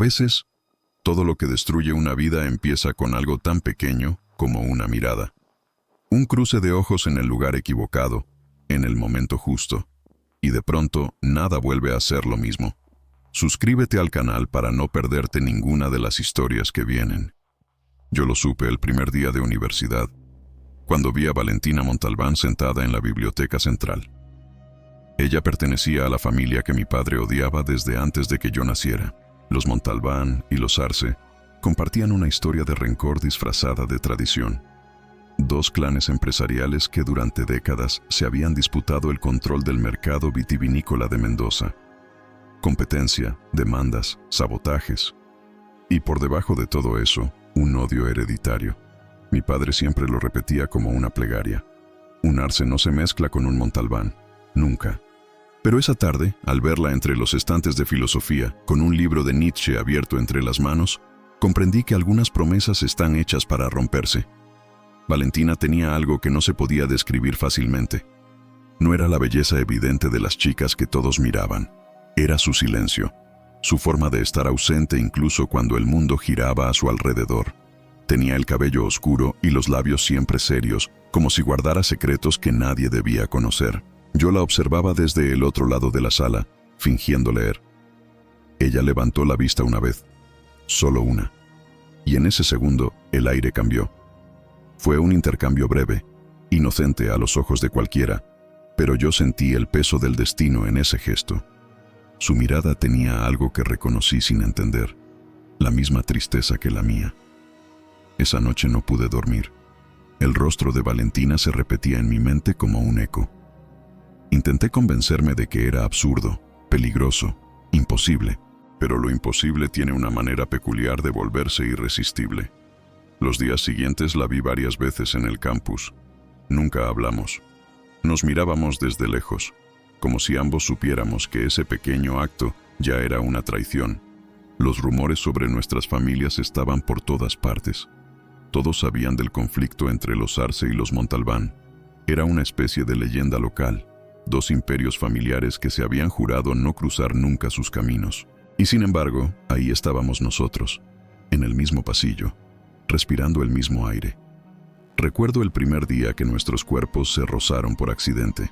veces, todo lo que destruye una vida empieza con algo tan pequeño como una mirada. Un cruce de ojos en el lugar equivocado, en el momento justo, y de pronto nada vuelve a ser lo mismo. Suscríbete al canal para no perderte ninguna de las historias que vienen. Yo lo supe el primer día de universidad, cuando vi a Valentina Montalbán sentada en la biblioteca central. Ella pertenecía a la familia que mi padre odiaba desde antes de que yo naciera. Los Montalbán y los Arce compartían una historia de rencor disfrazada de tradición. Dos clanes empresariales que durante décadas se habían disputado el control del mercado vitivinícola de Mendoza. Competencia, demandas, sabotajes. Y por debajo de todo eso, un odio hereditario. Mi padre siempre lo repetía como una plegaria. Un Arce no se mezcla con un Montalbán. Nunca. Pero esa tarde, al verla entre los estantes de filosofía, con un libro de Nietzsche abierto entre las manos, comprendí que algunas promesas están hechas para romperse. Valentina tenía algo que no se podía describir fácilmente. No era la belleza evidente de las chicas que todos miraban. Era su silencio, su forma de estar ausente incluso cuando el mundo giraba a su alrededor. Tenía el cabello oscuro y los labios siempre serios, como si guardara secretos que nadie debía conocer. Yo la observaba desde el otro lado de la sala, fingiendo leer. Ella levantó la vista una vez, solo una. Y en ese segundo, el aire cambió. Fue un intercambio breve, inocente a los ojos de cualquiera, pero yo sentí el peso del destino en ese gesto. Su mirada tenía algo que reconocí sin entender, la misma tristeza que la mía. Esa noche no pude dormir. El rostro de Valentina se repetía en mi mente como un eco. Intenté convencerme de que era absurdo, peligroso, imposible, pero lo imposible tiene una manera peculiar de volverse irresistible. Los días siguientes la vi varias veces en el campus. Nunca hablamos. Nos mirábamos desde lejos, como si ambos supiéramos que ese pequeño acto ya era una traición. Los rumores sobre nuestras familias estaban por todas partes. Todos sabían del conflicto entre los Arce y los Montalbán. Era una especie de leyenda local, dos imperios familiares que se habían jurado no cruzar nunca sus caminos. Y sin embargo, ahí estábamos nosotros, en el mismo pasillo, respirando el mismo aire. Recuerdo el primer día que nuestros cuerpos se rozaron por accidente.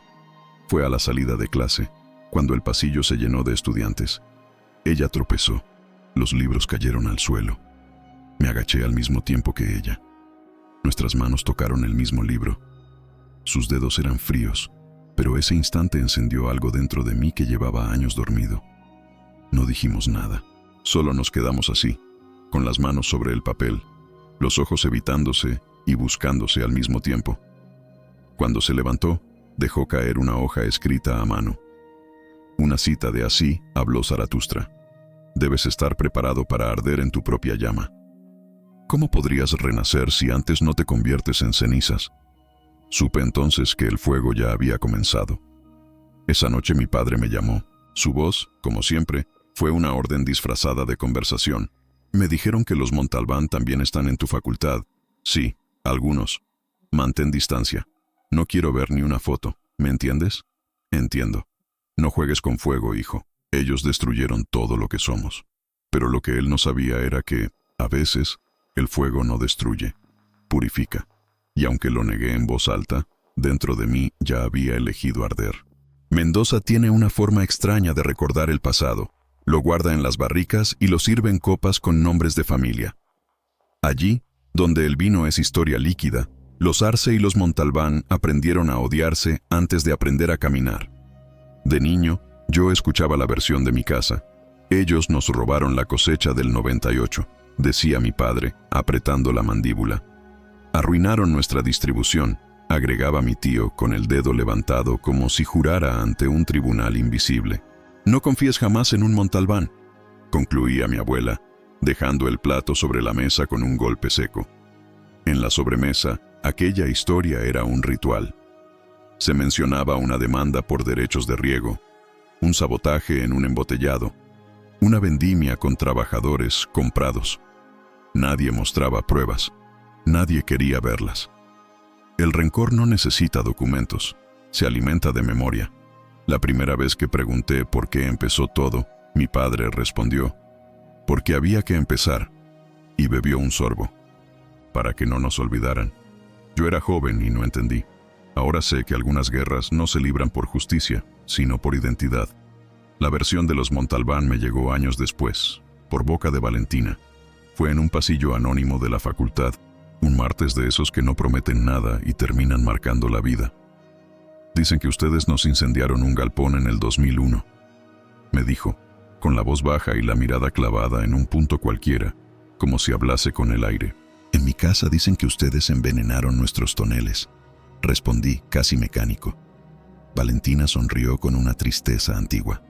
Fue a la salida de clase, cuando el pasillo se llenó de estudiantes. Ella tropezó. Los libros cayeron al suelo. Me agaché al mismo tiempo que ella. Nuestras manos tocaron el mismo libro. Sus dedos eran fríos, pero ese instante encendió algo dentro de mí que llevaba años dormido. No dijimos nada. Solo nos quedamos así, con las manos sobre el papel, los ojos evitándose y buscándose al mismo tiempo. Cuando se levantó, dejó caer una hoja escrita a mano. Una cita de Así habló Zaratustra. Debes estar preparado para arder en tu propia llama. ¿Cómo podrías renacer si antes no te conviertes en cenizas? Supe entonces que el fuego ya había comenzado. Esa noche mi padre me llamó. Su voz, como siempre, fue una orden disfrazada de conversación. Me dijeron que los Montalbán también están en tu facultad. Sí, algunos. Mantén distancia. No quiero ver ni una foto. ¿Me entiendes? Entiendo. No juegues con fuego, hijo. Ellos destruyeron todo lo que somos. Pero lo que él no sabía era que, a veces, el fuego no destruye, purifica. Y aunque lo negué en voz alta, dentro de mí ya había elegido arder. Mendoza tiene una forma extraña de recordar el pasado. Lo guarda en las barricas y lo sirve en copas con nombres de familia. Allí, donde el vino es historia líquida, los Arce y los Montalbán aprendieron a odiarse antes de aprender a caminar. De niño, yo escuchaba la versión de mi casa. Ellos nos robaron la cosecha del 98, decía mi padre, apretando la mandíbula. Arruinaron nuestra distribución, agregaba mi tío con el dedo levantado como si jurara ante un tribunal invisible. No confíes jamás en un Montalbán, concluía mi abuela, dejando el plato sobre la mesa con un golpe seco. En la sobremesa, aquella historia era un ritual. Se mencionaba una demanda por derechos de riego, un sabotaje en un embotellado, una vendimia con trabajadores comprados. Nadie mostraba pruebas, nadie quería verlas. El rencor no necesita documentos, se alimenta de memoria. La primera vez que pregunté por qué empezó todo, mi padre respondió: porque había que empezar, y bebió un sorbo, para que no nos olvidaran. Yo era joven y no entendí. Ahora sé que algunas guerras no se libran por justicia, sino por identidad. La versión de los Montalbán me llegó años después, por boca de Valentina. Fue en un pasillo anónimo de la facultad, un martes de esos que no prometen nada y terminan marcando la vida. Dicen que ustedes nos incendiaron un galpón en el 2001, me dijo, con la voz baja y la mirada clavada en un punto cualquiera, como si hablase con el aire. En mi casa dicen que ustedes envenenaron nuestros toneles, respondí, casi mecánico. Valentina sonrió con una tristeza antigua.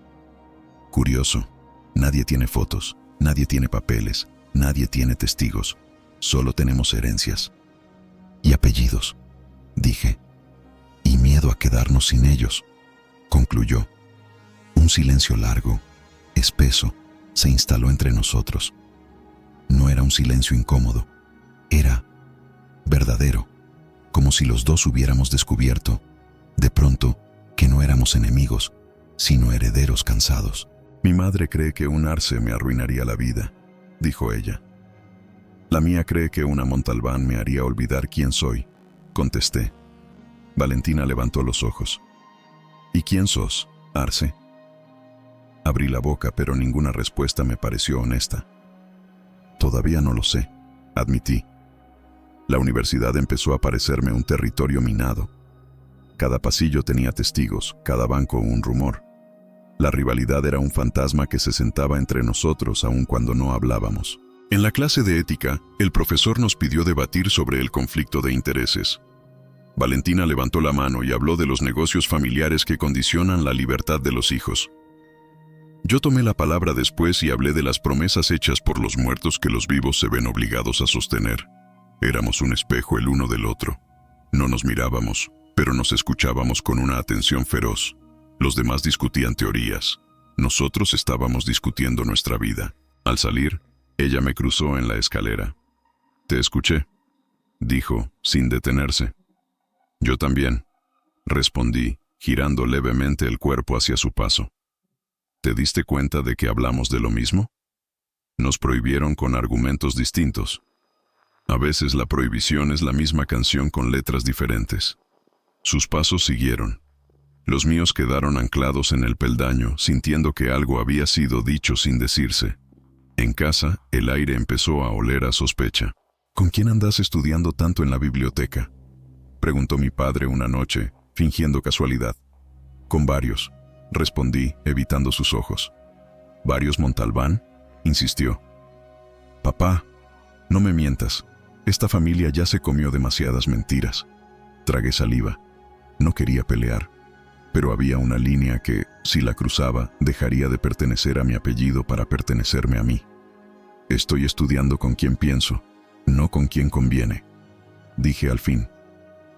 Curioso, nadie tiene fotos, nadie tiene papeles, nadie tiene testigos, solo tenemos herencias. Y apellidos, dije, y miedo a quedarnos sin ellos, concluyó. Un silencio largo, espeso, se instaló entre nosotros. No era un silencio incómodo, era verdadero, como si los dos hubiéramos descubierto, de pronto, que no éramos enemigos, sino herederos cansados. Mi madre cree que un Arce me arruinaría la vida, dijo ella. La mía cree que una Montalbán me haría olvidar quién soy, contesté. Valentina levantó los ojos. ¿Y quién sos, Arce? Abrí la boca, pero ninguna respuesta me pareció honesta. Todavía no lo sé, admití. La universidad empezó a parecerme un territorio minado. Cada pasillo tenía testigos, cada banco un rumor. La rivalidad era un fantasma que se sentaba entre nosotros aun cuando no hablábamos. En la clase de ética, el profesor nos pidió debatir sobre el conflicto de intereses. Valentina levantó la mano y habló de los negocios familiares que condicionan la libertad de los hijos. Yo tomé la palabra después y hablé de las promesas hechas por los muertos que los vivos se ven obligados a sostener. Éramos un espejo el uno del otro. No nos mirábamos, pero nos escuchábamos con una atención feroz. Los demás discutían teorías. Nosotros estábamos discutiendo nuestra vida. Al salir, ella me cruzó en la escalera. «Te escuché», dijo, sin detenerse. «Yo también», respondí, girando levemente el cuerpo hacia su paso. «¿Te diste cuenta de que hablamos de lo mismo?» Nos prohibieron con argumentos distintos. A veces la prohibición es la misma canción con letras diferentes. Sus pasos siguieron. Los míos quedaron anclados en el peldaño, sintiendo que algo había sido dicho sin decirse. En casa, el aire empezó a oler a sospecha. «¿Con quién andas estudiando tanto en la biblioteca?», preguntó mi padre una noche, fingiendo casualidad. «Con varios», respondí, evitando sus ojos. «¿Varios Montalbán?», insistió. «Papá, no me mientas. Esta familia ya se comió demasiadas mentiras». Tragué saliva. No quería pelear, pero había una línea que, si la cruzaba, dejaría de pertenecer a mi apellido para pertenecerme a mí. «Estoy estudiando con quien pienso, no con quien conviene», dije al fin.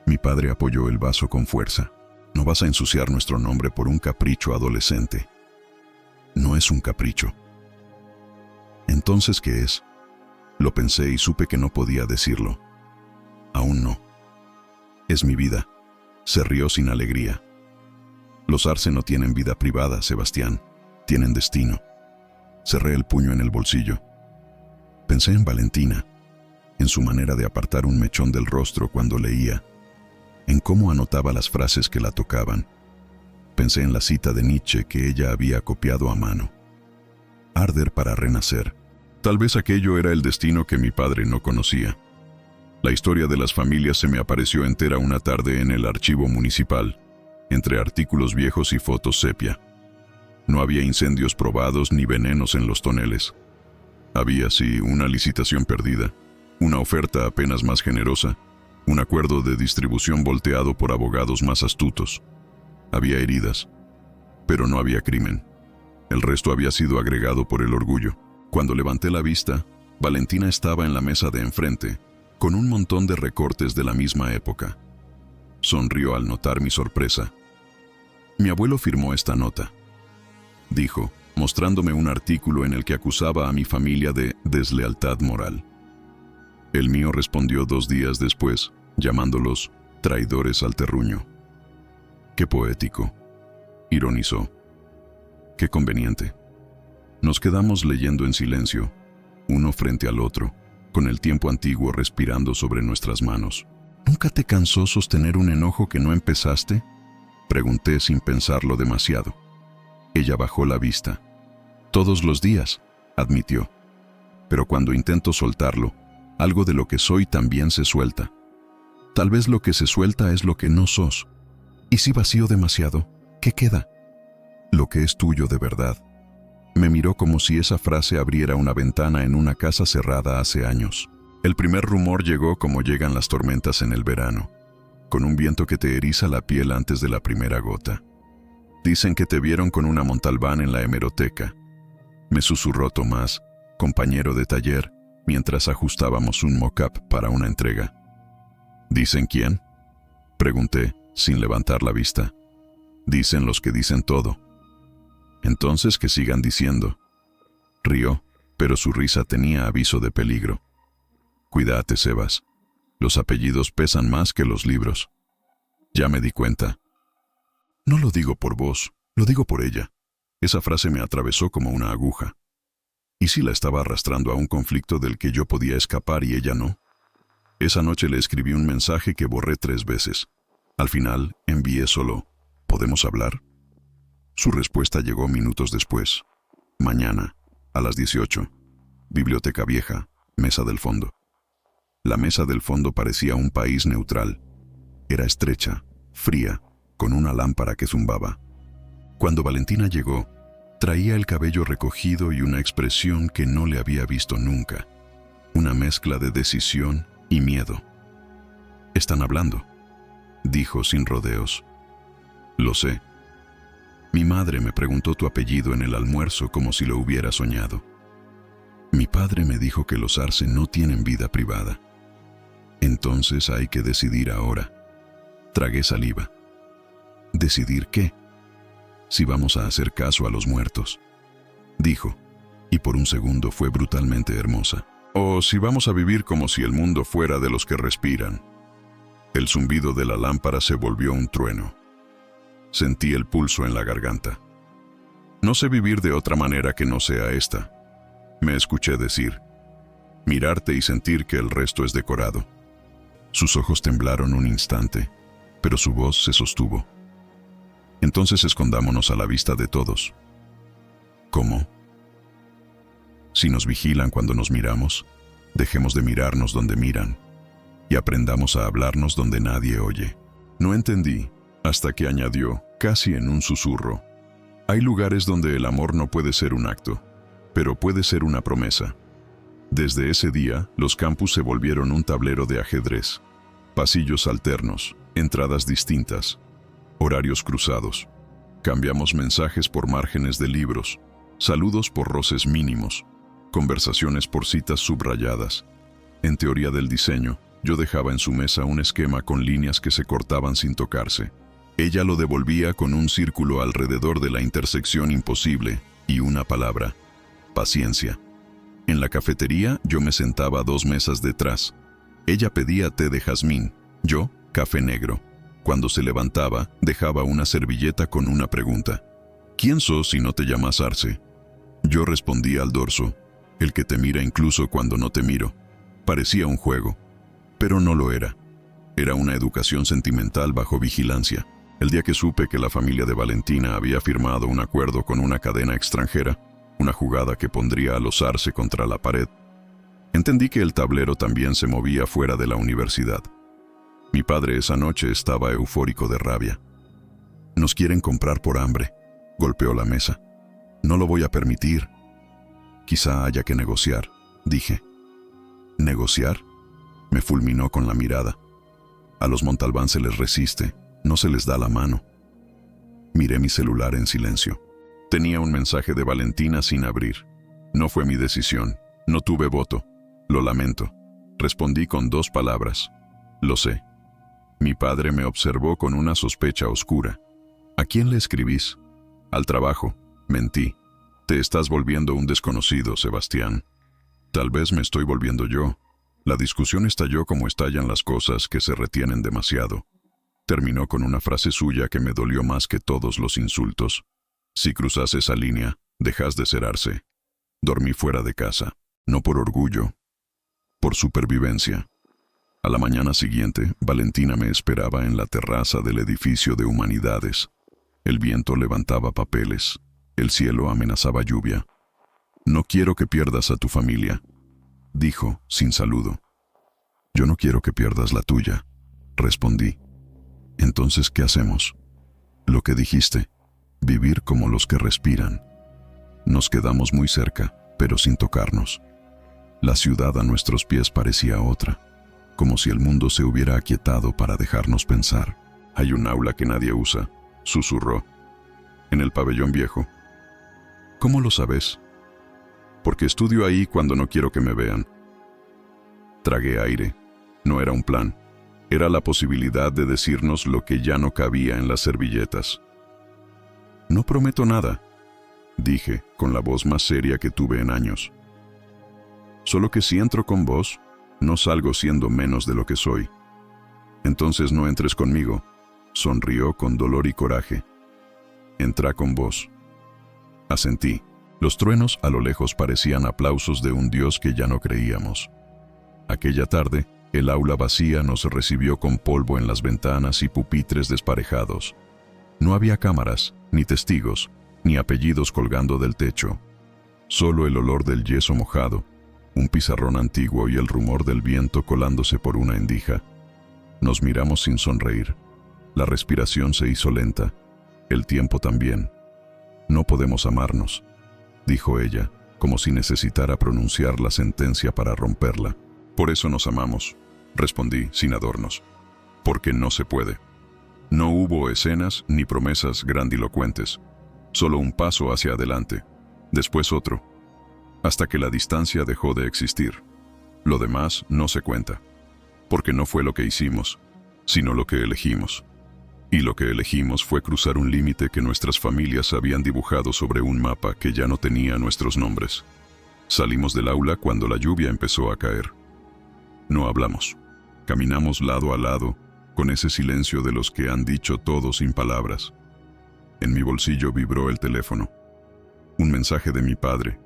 Mi padre apoyó el vaso con fuerza. «No vas a ensuciar nuestro nombre por un capricho adolescente». «No es un capricho». «¿Entonces qué es?». Lo pensé y supe que no podía decirlo. «Aún no». «Es mi vida». Se rió sin alegría. «Los Arce no tienen vida privada, Sebastián. Tienen destino». Cerré el puño en el bolsillo. Pensé en Valentina, en su manera de apartar un mechón del rostro cuando leía, en cómo anotaba las frases que la tocaban. Pensé en la cita de Nietzsche que ella había copiado a mano. Arder para renacer. Tal vez aquello era el destino que mi padre no conocía. La historia de las familias se me apareció entera una tarde en el archivo municipal, entre artículos viejos y fotos sepia. No había incendios probados ni venenos en los toneles. Había, sí, una licitación perdida, una oferta apenas más generosa, un acuerdo de distribución volteado por abogados más astutos. Había heridas, pero no había crimen. El resto había sido agregado por el orgullo. Cuando levanté la vista, Valentina estaba en la mesa de enfrente, con un montón de recortes de la misma época. Sonrió al notar mi sorpresa. «Mi abuelo firmó esta nota», dijo, mostrándome un artículo en el que acusaba a mi familia de deslealtad moral. El mío respondió 2 días después, llamándolos traidores al terruño. «Qué poético», ironizó. «Qué conveniente». Nos quedamos leyendo en silencio, uno frente al otro, con el tiempo antiguo respirando sobre nuestras manos. ¿Nunca te cansó sostener un enojo que no empezaste? Pregunté sin pensarlo demasiado. Ella bajó la vista. Todos los días, admitió. Pero cuando intento soltarlo, algo de lo que soy también se suelta. Tal vez lo que se suelta es lo que no sos. Y si vacío demasiado, ¿qué queda? Lo que es tuyo de verdad. Me miró como si esa frase abriera una ventana en una casa cerrada hace años. El primer rumor llegó como llegan las tormentas en el verano, con un viento que te eriza la piel antes de la primera gota. Dicen que te vieron con una Montalbán en la hemeroteca. Me susurró Tomás, compañero de taller, mientras ajustábamos un mock-up para una entrega. ¿Dicen quién? Pregunté, sin levantar la vista. Dicen los que dicen todo. Entonces que sigan diciendo. Rió, pero su risa tenía aviso de peligro. Cuídate, Sebas. Los apellidos pesan más que los libros. Ya me di cuenta. No lo digo por vos, lo digo por ella. Esa frase me atravesó como una aguja. ¿Y si la estaba arrastrando a un conflicto del que yo podía escapar y ella no? Esa noche le escribí un mensaje que borré 3 veces. Al final, envié solo, ¿podemos hablar? Su respuesta llegó minutos después. Mañana, a las 18. Biblioteca vieja, mesa del fondo. La mesa del fondo parecía un país neutral. Era estrecha, fría, con una lámpara que zumbaba. Cuando Valentina llegó, traía el cabello recogido y una expresión que no le había visto nunca. Una mezcla de decisión y miedo. «Están hablando», dijo sin rodeos. «Lo sé. Mi madre me preguntó tu apellido en el almuerzo como si lo hubiera soñado. Mi padre me dijo que los Arce no tienen vida privada. Entonces hay que decidir ahora». Tragué saliva. ¿Decidir qué? Si vamos a hacer caso a los muertos, dijo, y por un segundo fue brutalmente hermosa. O si vamos a vivir como si el mundo fuera de los que respiran. El zumbido de la lámpara se volvió un trueno. Sentí el pulso en la garganta. No sé vivir de otra manera que no sea esta, me escuché decir. Mirarte y sentir que el resto es decorado. Sus ojos temblaron un instante, pero su voz se sostuvo. Entonces escondámonos a la vista de todos. ¿Cómo? Si nos vigilan cuando nos miramos, dejemos de mirarnos donde miran y aprendamos a hablarnos donde nadie oye. No entendí, hasta que añadió, casi en un susurro. Hay lugares donde el amor no puede ser un acto, pero puede ser una promesa. Desde ese día, los campus se volvieron un tablero de ajedrez. Pasillos alternos, entradas distintas, horarios cruzados. Cambiamos mensajes por márgenes de libros, saludos por roces mínimos, conversaciones por citas subrayadas. En teoría del diseño, yo dejaba en su mesa un esquema con líneas que se cortaban sin tocarse. Ella lo devolvía con un círculo alrededor de la intersección imposible y una palabra: paciencia. En la cafetería yo me sentaba 2 mesas detrás. Ella pedía té de jazmín, yo café negro. Cuando se levantaba, dejaba una servilleta con una pregunta. ¿Quién sos si no te llamas Arce? Yo respondía al dorso, el que te mira incluso cuando no te miro. Parecía un juego, pero no lo era. Era una educación sentimental bajo vigilancia. El día que supe que la familia de Valentina había firmado un acuerdo con una cadena extranjera, una jugada que pondría a los Arce contra la pared, entendí que el tablero también se movía fuera de la universidad. Mi padre esa noche estaba eufórico de rabia. «Nos quieren comprar por hambre», golpeó la mesa. «No lo voy a permitir». «Quizá haya que negociar», dije. «¿Negociar?», me fulminó con la mirada. «A los Montalbán se les resiste, no se les da la mano». Miré mi celular en silencio. Tenía un mensaje de Valentina sin abrir. No fue mi decisión, no tuve voto. Lo lamento. Respondí con 2 palabras. Lo sé. Mi padre me observó con una sospecha oscura. ¿A quién le escribís? Al trabajo. Mentí. Te estás volviendo un desconocido, Sebastián. Tal vez me estoy volviendo yo. La discusión estalló como estallan las cosas que se retienen demasiado. Terminó con una frase suya que me dolió más que todos los insultos. Si cruzas esa línea, dejas de ser Arce. Dormí fuera de casa. No por orgullo, por supervivencia. A la mañana siguiente, Valentina me esperaba en la terraza del edificio de Humanidades. El viento levantaba papeles. El cielo amenazaba lluvia. «No quiero que pierdas a tu familia», dijo, sin saludo. «Yo no quiero que pierdas la tuya», respondí. «Entonces, ¿qué hacemos?» «Lo que dijiste, vivir como los que respiran». Nos quedamos muy cerca, pero sin tocarnos. La ciudad a nuestros pies parecía otra, como si el mundo se hubiera aquietado para dejarnos pensar. «Hay un aula que nadie usa», susurró. «En el pabellón viejo». «¿Cómo lo sabes?» «Porque estudio ahí cuando no quiero que me vean». Tragué aire. No era un plan. Era la posibilidad de decirnos lo que ya no cabía en las servilletas. «No prometo nada», dije, con la voz más seria que tuve en años. «Solo que si entro con vos, no salgo siendo menos de lo que soy». «Entonces no entres conmigo», sonrió con dolor y coraje. «Entrá con vos». Asentí. Los truenos a lo lejos parecían aplausos de un dios que ya no creíamos. Aquella tarde, el aula vacía nos recibió con polvo en las ventanas y pupitres desparejados. No había cámaras, ni testigos, ni apellidos colgando del techo. Solo el olor del yeso mojado, un pizarrón antiguo y el rumor del viento colándose por una endija. Nos miramos sin sonreír. La respiración se hizo lenta, el tiempo también. «No podemos amarnos», dijo ella, como si necesitara pronunciar la sentencia para romperla. «Por eso nos amamos», respondí, sin adornos. «Porque no se puede». No hubo escenas ni promesas grandilocuentes, solo un paso hacia adelante, después otro, hasta que la distancia dejó de existir. Lo demás no se cuenta, porque no fue lo que hicimos, sino lo que elegimos. Y lo que elegimos fue cruzar un límite que nuestras familias habían dibujado sobre un mapa que ya no tenía nuestros nombres. Salimos del aula cuando la lluvia empezó a caer. No hablamos. Caminamos lado a lado, con ese silencio de los que han dicho todo sin palabras. En mi bolsillo vibró el teléfono. Un mensaje de mi padre.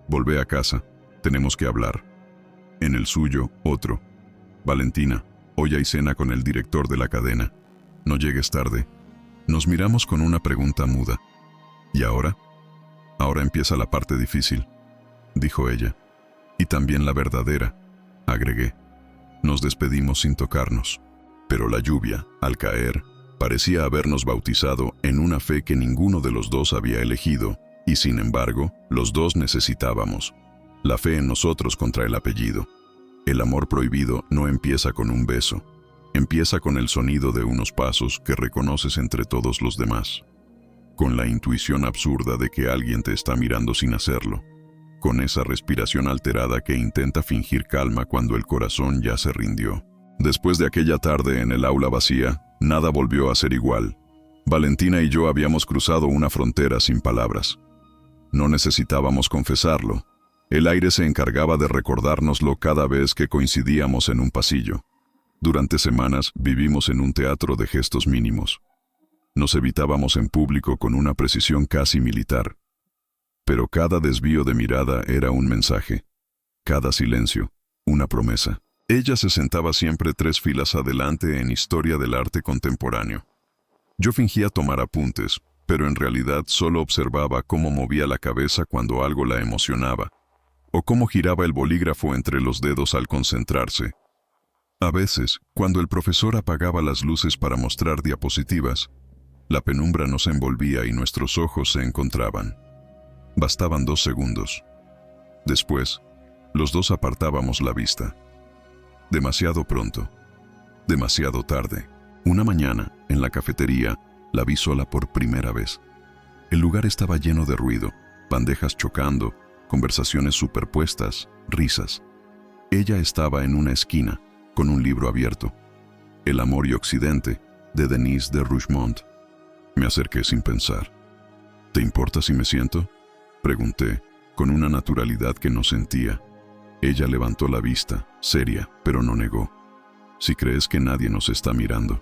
«Volvé a casa, tenemos que hablar». En el suyo, otro. «Valentina, hoy hay cena con el director de la cadena. No llegues tarde». Nos miramos con una pregunta muda. «¿Y ahora?» «Ahora empieza la parte difícil», dijo ella. «Y también la verdadera», agregué. Nos despedimos sin tocarnos. Pero la lluvia, al caer, parecía habernos bautizado en una fe que ninguno de los dos había elegido, y sin embargo, los dos necesitábamos. La fe en nosotros contra el apellido. El amor prohibido no empieza con un beso. Empieza con el sonido de unos pasos que reconoces entre todos los demás. Con la intuición absurda de que alguien te está mirando sin hacerlo. Con esa respiración alterada que intenta fingir calma cuando el corazón ya se rindió. Después de aquella tarde en el aula vacía, nada volvió a ser igual. Valentina y yo habíamos cruzado una frontera sin palabras. No necesitábamos confesarlo. El aire se encargaba de recordárnoslo cada vez que coincidíamos en un pasillo. Durante semanas vivimos en un teatro de gestos mínimos. Nos evitábamos en público con una precisión casi militar. Pero cada desvío de mirada era un mensaje. Cada silencio, una promesa. Ella se sentaba siempre 3 filas adelante en historia del arte contemporáneo. Yo fingía tomar apuntes, pero en realidad solo observaba cómo movía la cabeza cuando algo la emocionaba, o cómo giraba el bolígrafo entre los dedos al concentrarse. A veces, cuando el profesor apagaba las luces para mostrar diapositivas, la penumbra nos envolvía y nuestros ojos se encontraban. Bastaban 2 segundos. Después, los dos apartábamos la vista. Demasiado pronto. Demasiado tarde. Una mañana, en la cafetería, la vi sola por primera vez. El lugar estaba lleno de ruido, bandejas chocando, conversaciones superpuestas, risas. Ella estaba en una esquina, con un libro abierto. El amor y Occidente, de Denise de Rougemont. Me acerqué sin pensar. «¿Te importa si me siento?», pregunté, con una naturalidad que no sentía. Ella levantó la vista, seria, pero no negó. «Si crees que nadie nos está mirando,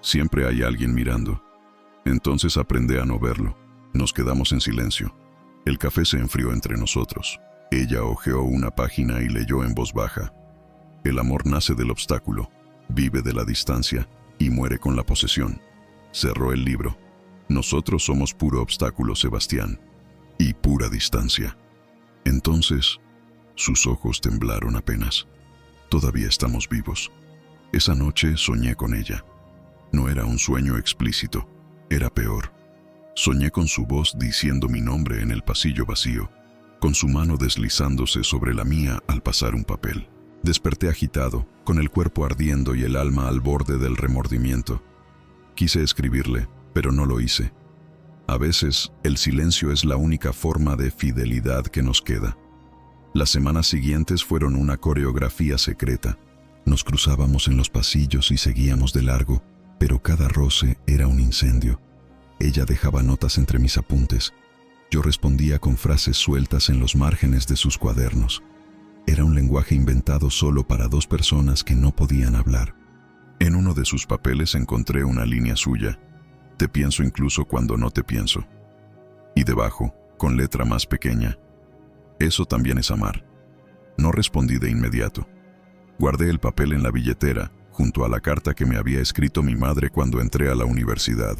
siempre hay alguien mirando. Entonces aprende a no verlo». Nos quedamos en silencio. El café se enfrió entre nosotros. Ella hojeó una página y leyó en voz baja. El amor nace del obstáculo, vive de la distancia y muere con la posesión. Cerró el libro. Nosotros somos puro obstáculo, Sebastián, y pura distancia. Entonces, sus ojos temblaron apenas. Todavía estamos vivos. Esa noche soñé con ella. No era un sueño explícito, era peor. Soñé con su voz diciendo mi nombre en el pasillo vacío, con su mano deslizándose sobre la mía al pasar un papel. Desperté agitado, con el cuerpo ardiendo y el alma al borde del remordimiento. Quise escribirle, pero no lo hice. A veces, el silencio es la única forma de fidelidad que nos queda. Las semanas siguientes fueron una coreografía secreta. Nos cruzábamos en los pasillos y seguíamos de largo, pero cada roce era un incendio. Ella dejaba notas entre mis apuntes. Yo respondía con frases sueltas en los márgenes de sus cuadernos. Era un lenguaje inventado solo para dos personas que no podían hablar. En uno de sus papeles encontré una línea suya. Te pienso incluso cuando no te pienso. Y debajo, con letra más pequeña, eso también es amar. No respondí de inmediato. Guardé el papel en la billetera, junto a la carta que me había escrito mi madre cuando entré a la universidad.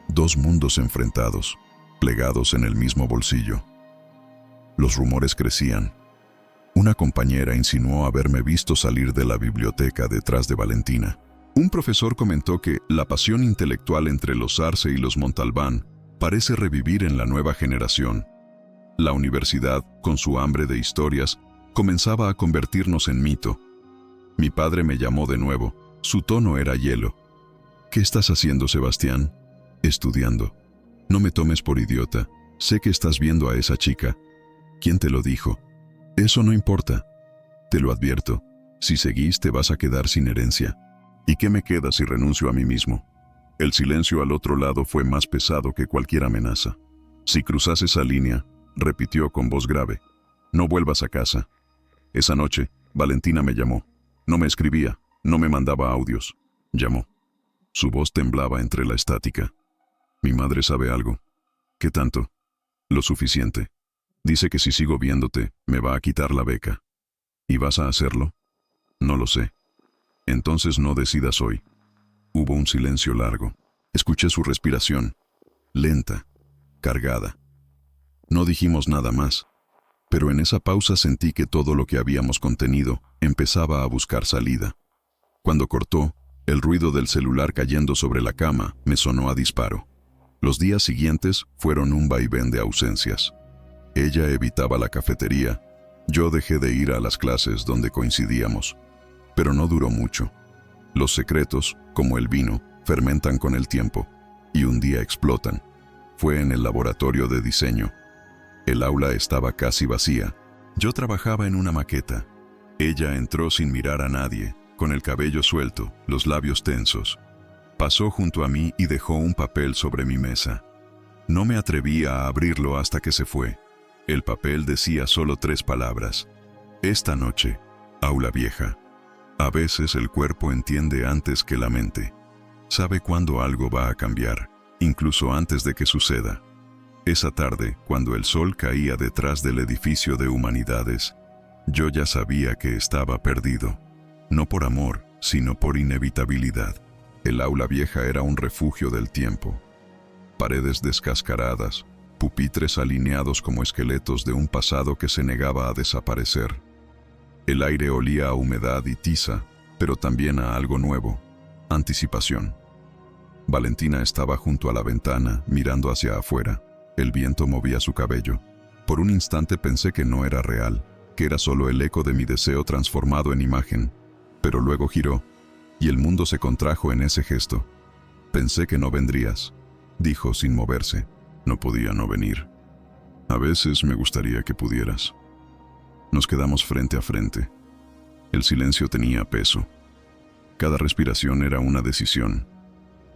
Dos mundos enfrentados, plegados en el mismo bolsillo. Los rumores crecían. Una compañera insinuó haberme visto salir de la biblioteca detrás de Valentina. Un profesor comentó que la pasión intelectual entre los Arce y los Montalbán parece revivir en la nueva generación. La universidad, con su hambre de historias, comenzaba a convertirnos en mito. Mi padre me llamó de nuevo. Su tono era hielo. ¿Qué estás haciendo, Sebastián? Estudiando. No me tomes por idiota. Sé que estás viendo a esa chica. ¿Quién te lo dijo? Eso no importa. Te lo advierto. Si seguís, te vas a quedar sin herencia. ¿Y qué me queda si renuncio a mí mismo? El silencio al otro lado fue más pesado que cualquier amenaza. Si cruzas esa línea, repitió con voz grave, no vuelvas a casa. Esa noche, Valentina me llamó. No me escribía, no me mandaba audios. Llamó. Su voz temblaba entre la estática. Mi madre sabe algo. ¿Qué tanto? Lo suficiente. Dice que si sigo viéndote, me va a quitar la beca. ¿Y vas a hacerlo? No lo sé. Entonces no decidas hoy. Hubo un silencio largo. Escuché su respiración, lenta, cargada. No dijimos nada más, pero en esa pausa sentí que todo lo que habíamos contenido empezaba a buscar salida. Cuando cortó, el ruido del celular cayendo sobre la cama me sonó a disparo. Los días siguientes fueron un vaivén de ausencias. Ella evitaba la cafetería, yo dejé de ir a las clases donde coincidíamos. Pero no duró mucho. Los secretos, como el vino, fermentan con el tiempo, y un día explotan. Fue en el laboratorio de diseño. El aula estaba casi vacía. Yo trabajaba en una maqueta. Ella entró sin mirar a nadie, con el cabello suelto, los labios tensos. Pasó junto a mí y dejó un papel sobre mi mesa. No me atreví a abrirlo hasta que se fue. El papel decía solo 3 palabras. Esta noche, aula vieja. A veces el cuerpo entiende antes que la mente. Sabe cuándo algo va a cambiar, incluso antes de que suceda. Esa tarde, cuando el sol caía detrás del edificio de humanidades, yo ya sabía que estaba perdido. No por amor, sino por inevitabilidad. El aula vieja era un refugio del tiempo. Paredes descascaradas, pupitres alineados como esqueletos de un pasado que se negaba a desaparecer. El aire olía a humedad y tiza, pero también a algo nuevo, anticipación. Valentina estaba junto a la ventana, mirando hacia afuera. El viento movía su cabello. Por un instante pensé que no era real, que era solo el eco de mi deseo transformado en imagen, pero luego giró, y el mundo se contrajo en ese gesto. Pensé que no vendrías, dijo sin moverse. No podía no venir. A veces me gustaría que pudieras. Nos quedamos frente a frente. El silencio tenía peso. Cada respiración era una decisión.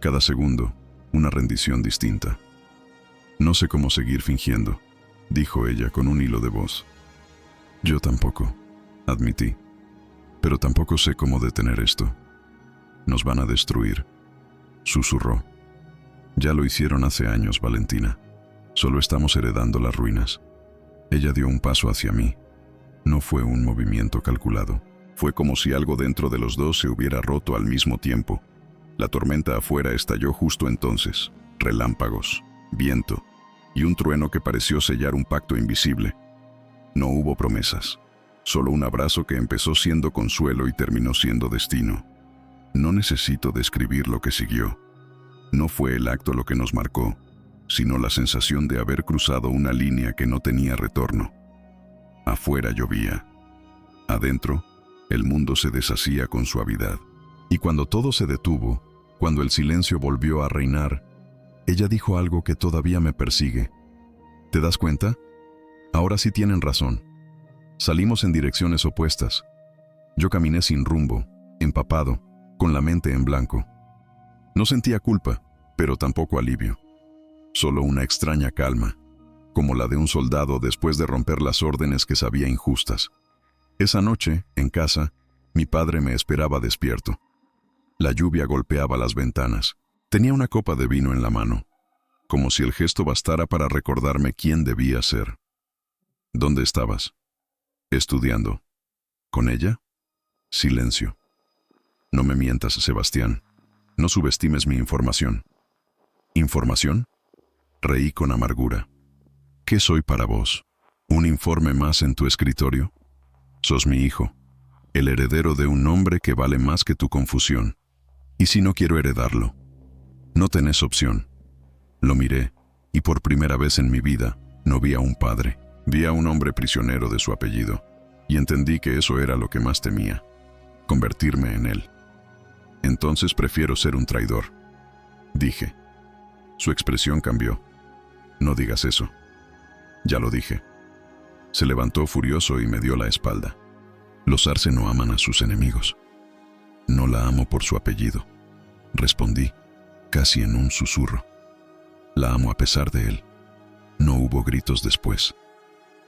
Cada segundo, una rendición distinta. No sé cómo seguir fingiendo, dijo ella con un hilo de voz. Yo tampoco, admití. Pero tampoco sé cómo detener esto. Nos van a destruir, susurró. Ya lo hicieron hace años, Valentina. Solo estamos heredando las ruinas. Ella dio un paso hacia mí. No fue un movimiento calculado. Fue como si algo dentro de los dos se hubiera roto al mismo tiempo. La tormenta afuera estalló justo entonces. Relámpagos, viento y un trueno que pareció sellar un pacto invisible. No hubo promesas, solo un abrazo que empezó siendo consuelo y terminó siendo destino. No necesito describir lo que siguió. No fue el acto lo que nos marcó, sino la sensación de haber cruzado una línea que no tenía retorno. Afuera llovía. Adentro, el mundo se deshacía con suavidad. Y cuando todo se detuvo, cuando el silencio volvió a reinar, ella dijo algo que todavía me persigue. ¿Te das cuenta? Ahora sí tienen razón. Salimos en direcciones opuestas. Yo caminé sin rumbo, empapado, con la mente en blanco. No sentía culpa, pero tampoco alivio. Solo una extraña calma, como la de un soldado después de romper las órdenes que sabía injustas. Esa noche, en casa, mi padre me esperaba despierto. La lluvia golpeaba las ventanas. Tenía una copa de vino en la mano, como si el gesto bastara para recordarme quién debía ser. ¿Dónde estabas? Estudiando. ¿Con ella? Silencio. No me mientas, Sebastián. No subestimes mi información. ¿Información? Reí con amargura. ¿Qué soy para vos? ¿Un informe más en tu escritorio? Sos mi hijo, el heredero de un nombre que vale más que tu confusión. ¿Y si no quiero heredarlo? No tenés opción. Lo miré, y por primera vez en mi vida, no vi a un padre. Vi a un hombre prisionero de su apellido, y entendí que eso era lo que más temía, convertirme en él. Entonces prefiero ser un traidor, dije. Su expresión cambió. No digas eso. Ya lo dije. Se levantó furioso y me dio la espalda. Los Arce no aman a sus enemigos. No la amo por su apellido, respondí, casi en un susurro. La amo a pesar de él. No hubo gritos después.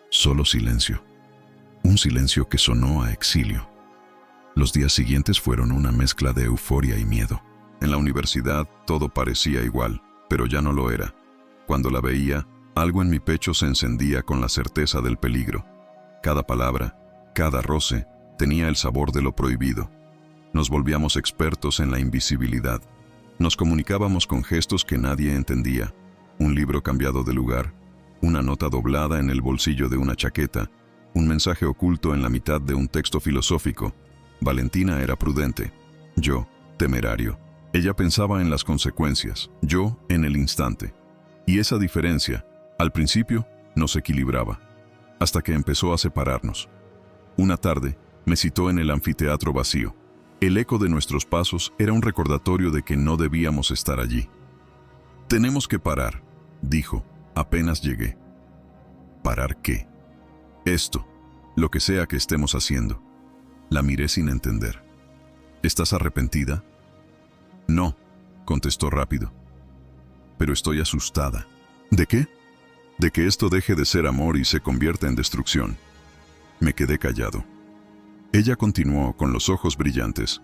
Solo silencio. Un silencio que sonó a exilio. Los días siguientes fueron una mezcla de euforia y miedo. En la universidad todo parecía igual, pero ya no lo era. Cuando la veía, algo en mi pecho se encendía con la certeza del peligro. Cada palabra, cada roce, tenía el sabor de lo prohibido. Nos volvíamos expertos en la invisibilidad. Nos comunicábamos con gestos que nadie entendía. Un libro cambiado de lugar, una nota doblada en el bolsillo de una chaqueta, un mensaje oculto en la mitad de un texto filosófico. Valentina era prudente, yo, temerario. Ella pensaba en las consecuencias, yo en el instante. Y esa diferencia, al principio, nos equilibraba, hasta que empezó a separarnos. Una tarde, me citó en el anfiteatro vacío. El eco de nuestros pasos era un recordatorio de que no debíamos estar allí. «Tenemos que parar», dijo, apenas llegué. ¿Parar qué? Esto, lo que sea que estemos haciendo. La miré sin entender. ¿Estás arrepentida? No, contestó rápido. Pero estoy asustada. ¿De qué? De que esto deje de ser amor y se convierta en destrucción. Me quedé callado. Ella continuó con los ojos brillantes.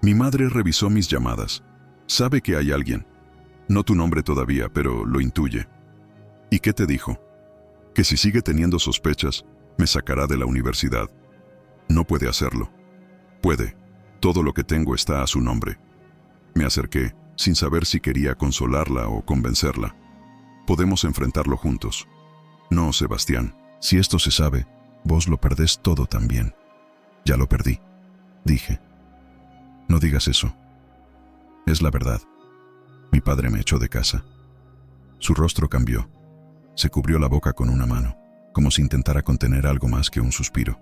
Mi madre revisó mis llamadas. Sabe que hay alguien. No tu nombre todavía, pero lo intuye. ¿Y qué te dijo? Que si sigue teniendo sospechas, me sacará de la universidad. No puede hacerlo. Puede. Todo lo que tengo está a su nombre. Me acerqué, sin saber si quería consolarla o convencerla. Podemos enfrentarlo juntos. No, Sebastián, si esto se sabe, vos lo perdés todo también. Ya lo perdí, dije. No digas eso. Es la verdad. Mi padre me echó de casa. Su rostro cambió. Se cubrió la boca con una mano, como si intentara contener algo más que un suspiro.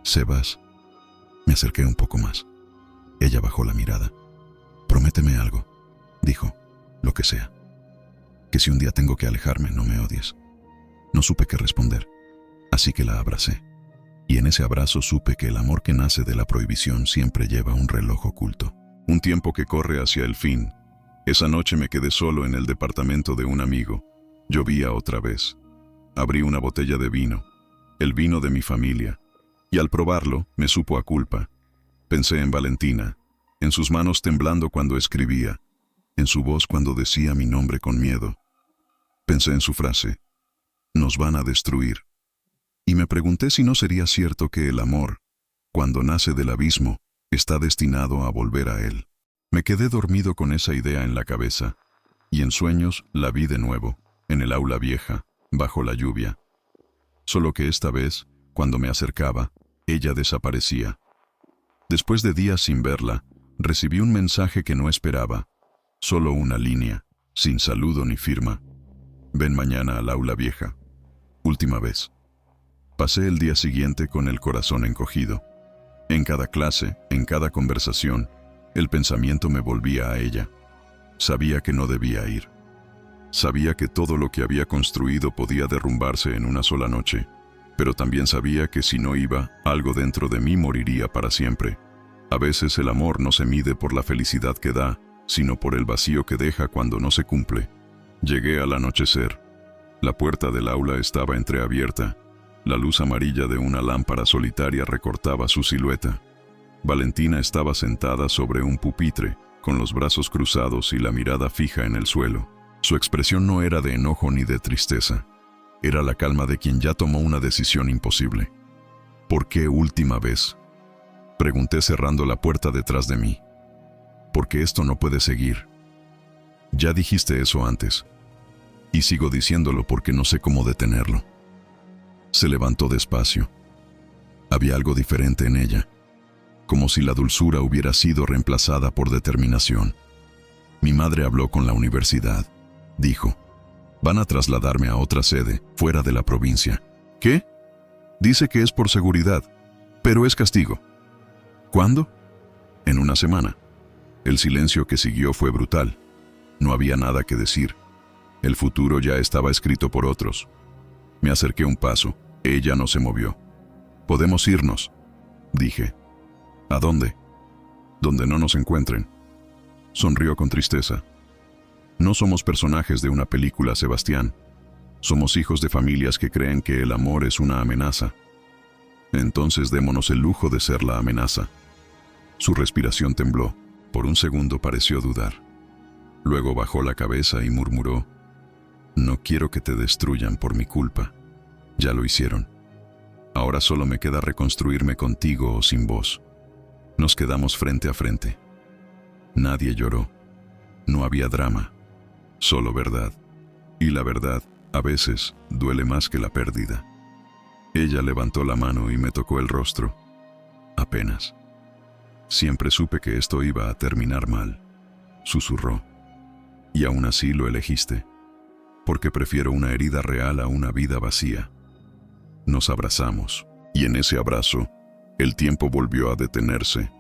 Sebas. Me acerqué un poco más. Ella bajó la mirada. Prométeme algo, dijo, lo que sea. Que si un día tengo que alejarme, no me odies. No supe qué responder, así que la abracé. Y en ese abrazo supe que el amor que nace de la prohibición siempre lleva un reloj oculto. Un tiempo que corre hacia el fin. Esa noche me quedé solo en el departamento de un amigo. Llovía otra vez. Abrí una botella de vino, el vino de mi familia, y al probarlo me supo a culpa. Pensé en Valentina, en sus manos temblando cuando escribía, en su voz cuando decía mi nombre con miedo. Pensé en su frase, nos van a destruir, Y me pregunté si no sería cierto que el amor, cuando nace del abismo, está destinado a volver a él. Me quedé dormido con esa idea en la cabeza, y en sueños la vi de nuevo, en el aula vieja, bajo la lluvia. Solo que esta vez, cuando me acercaba, ella desaparecía. Después de días sin verla, recibí un mensaje que no esperaba, solo una línea, sin saludo ni firma. Ven mañana al aula vieja. Última vez. Pasé el día siguiente con el corazón encogido. En cada clase, en cada conversación, el pensamiento me volvía a ella. Sabía que no debía ir. Sabía que todo lo que había construido podía derrumbarse en una sola noche, pero también sabía que si no iba, algo dentro de mí moriría para siempre. A veces el amor no se mide por la felicidad que da, sino por el vacío que deja cuando no se cumple. Llegué al anochecer. La puerta del aula estaba entreabierta. La luz amarilla de una lámpara solitaria recortaba su silueta. Valentina estaba sentada sobre un pupitre, con los brazos cruzados y la mirada fija en el suelo. Su expresión no era de enojo ni de tristeza. Era la calma de quien ya tomó una decisión imposible. ¿Por qué última vez?, pregunté cerrando la puerta detrás de mí. Porque esto no puede seguir. Ya dijiste eso antes. Y sigo diciéndolo porque no sé cómo detenerlo. Se levantó despacio. Había algo diferente en ella, como si la dulzura hubiera sido reemplazada por determinación. Mi madre habló con la universidad. Dijo, van a trasladarme a otra sede, fuera de la provincia. ¿Qué? Dice que es por seguridad, pero es castigo. ¿Cuándo? En una semana. El silencio que siguió fue brutal. No había nada que decir. El futuro ya estaba escrito por otros. Me acerqué un paso. Ella no se movió. «Podemos irnos», dije. «¿A dónde?» «Donde no nos encuentren». Sonrió con tristeza. «No somos personajes de una película, Sebastián. Somos hijos de familias que creen que el amor es una amenaza. Entonces démonos el lujo de ser la amenaza». Su respiración tembló. Por un segundo pareció dudar. Luego bajó la cabeza y murmuró, «No quiero que te destruyan por mi culpa. Ya lo hicieron. Ahora solo me queda reconstruirme contigo o sin vos». Nos quedamos frente a frente. Nadie lloró. No había drama. Solo verdad. Y la verdad, a veces, duele más que la pérdida. Ella levantó la mano y me tocó el rostro. Apenas. «Siempre supe que esto iba a terminar mal», susurró. «Y aún así lo elegiste. Porque prefiero una herida real a una vida vacía». Nos abrazamos, y en ese abrazo, el tiempo volvió a detenerse.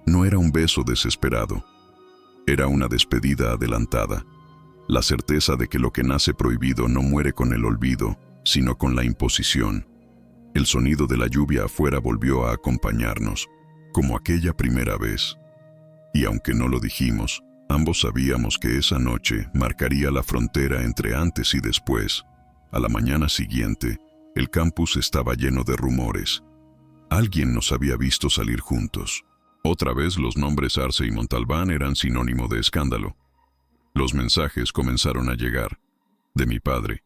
No era un beso desesperado. Era una despedida adelantada. La certeza de que lo que nace prohibido no muere con el olvido, sino con la imposición. El sonido de la lluvia afuera volvió a acompañarnos, como aquella primera vez. Y aunque no lo dijimos, ambos sabíamos que esa noche marcaría la frontera entre antes y después. A la mañana siguiente, el campus estaba lleno de rumores. Alguien nos había visto salir juntos. Otra vez los nombres Arce y Montalbán eran sinónimo de escándalo. Los mensajes comenzaron a llegar. De mi padre.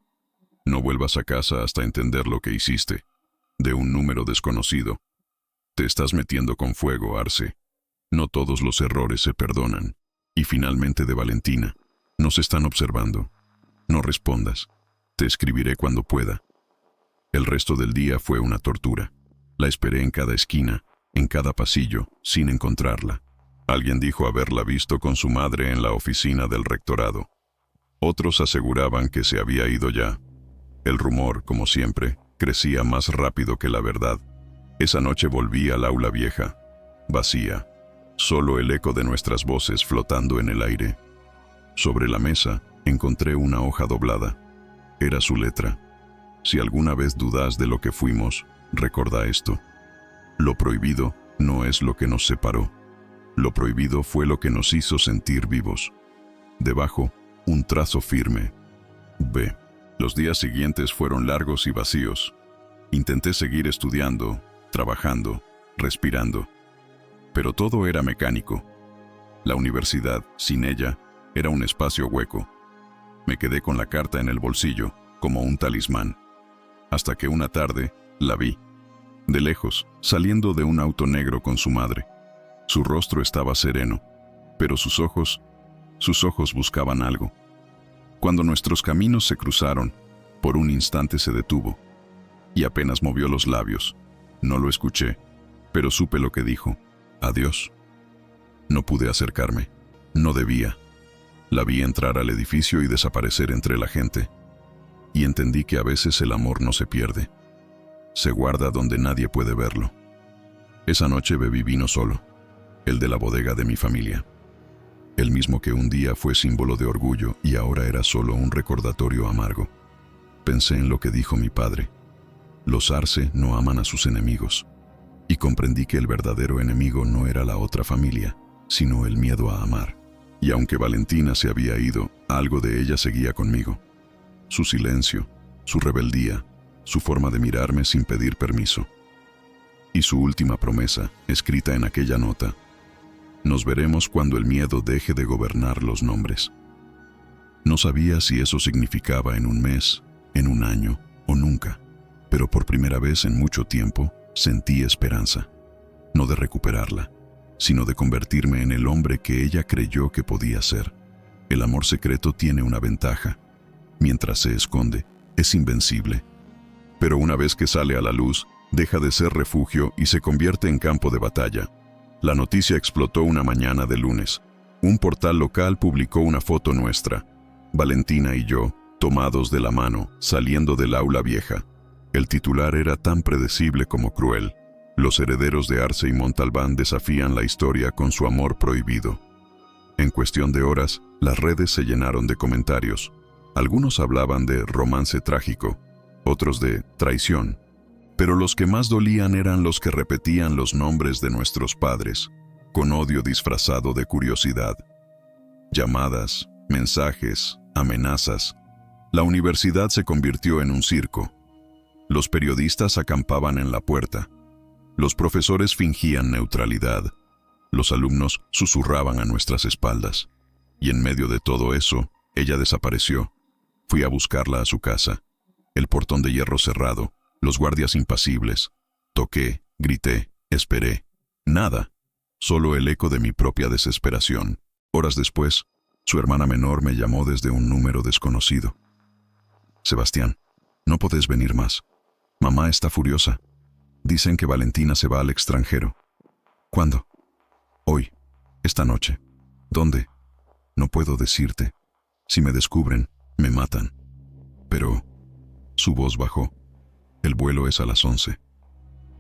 «No vuelvas a casa hasta entender lo que hiciste». De un número desconocido. «Te estás metiendo con fuego, Arce. No todos los errores se perdonan». Y finalmente de Valentina. «Nos están observando. No respondas. Te escribiré cuando pueda». El resto del día fue una tortura. La esperé en cada esquina, en cada pasillo, sin encontrarla. Alguien dijo haberla visto con su madre en la oficina del rectorado. Otros aseguraban que se había ido ya. El rumor, como siempre, crecía más rápido que la verdad. Esa noche volví al aula vieja, vacía, solo el eco de nuestras voces flotando en el aire. Sobre la mesa encontré una hoja doblada. Era su letra. «Si alguna vez dudas de lo que fuimos, recordá esto. Lo prohibido no es lo que nos separó. Lo prohibido fue lo que nos hizo sentir vivos». Debajo, un trazo firme. B. Los días siguientes fueron largos y vacíos. Intenté seguir estudiando, trabajando, respirando. Pero todo era mecánico. La universidad, sin ella, era un espacio hueco. Me quedé con la carta en el bolsillo, como un talismán. Hasta que una tarde, La vi, de lejos, saliendo de un auto negro con su madre. Su rostro estaba sereno, pero sus ojos buscaban algo. Cuando nuestros caminos se cruzaron, por un instante se detuvo, y apenas movió los labios. No lo escuché, pero supe lo que dijo. Adiós. No pude acercarme. No debía. La vi entrar al edificio y desaparecer entre la gente. Y entendí que a veces el amor no se pierde. Se guarda donde nadie puede verlo. Esa noche bebí vino solo, el de la bodega de mi familia. El mismo que un día fue símbolo de orgullo y ahora era solo un recordatorio amargo. Pensé en lo que dijo mi padre. Los Arce no aman a sus enemigos. Y comprendí que el verdadero enemigo no era la otra familia, sino el miedo a amar. Y aunque Valentina se había ido, algo de ella seguía conmigo. Su silencio, su rebeldía, su forma de mirarme sin pedir permiso. Y su última promesa, escrita en aquella nota: nos veremos cuando el miedo deje de gobernar los nombres. No sabía si eso significaba en un mes, en un año o nunca, pero por primera vez en mucho tiempo sentí esperanza, no de recuperarla, sino de convertirme en el hombre que ella creyó que podía ser. El amor secreto tiene una ventaja: mientras se esconde, es invencible. Pero una vez que sale a la luz, deja de ser refugio y se convierte en campo de batalla. La noticia explotó una mañana de lunes. Un portal local publicó una foto nuestra, Valentina y yo, tomados de la mano, saliendo del aula vieja. El titular era tan predecible como cruel. Los herederos de Arce y Montalbán desafían la historia con su amor prohibido. En cuestión de horas, las redes se llenaron de comentarios. Algunos hablaban de romance trágico, otros de traición. Pero los que más dolían eran los que repetían los nombres de nuestros padres, con odio disfrazado de curiosidad. Llamadas, mensajes, amenazas. La universidad se convirtió en un circo. Los periodistas acampaban en la puerta. Los profesores fingían neutralidad. Los alumnos susurraban a nuestras espaldas. Y en medio de todo eso, ella desapareció. Fui a buscarla a su casa. El portón de hierro cerrado, los guardias impasibles. Toqué, grité, esperé. Nada. Solo el eco de mi propia desesperación. Horas después, su hermana menor me llamó desde un número desconocido. Sebastián, no podés venir más. Mamá está furiosa. Dicen que Valentina se va al extranjero. ¿Cuándo? Hoy. Esta noche. ¿Dónde? No puedo decirte. Si me descubren, me matan. Pero... Su voz bajó. El vuelo es a las 11.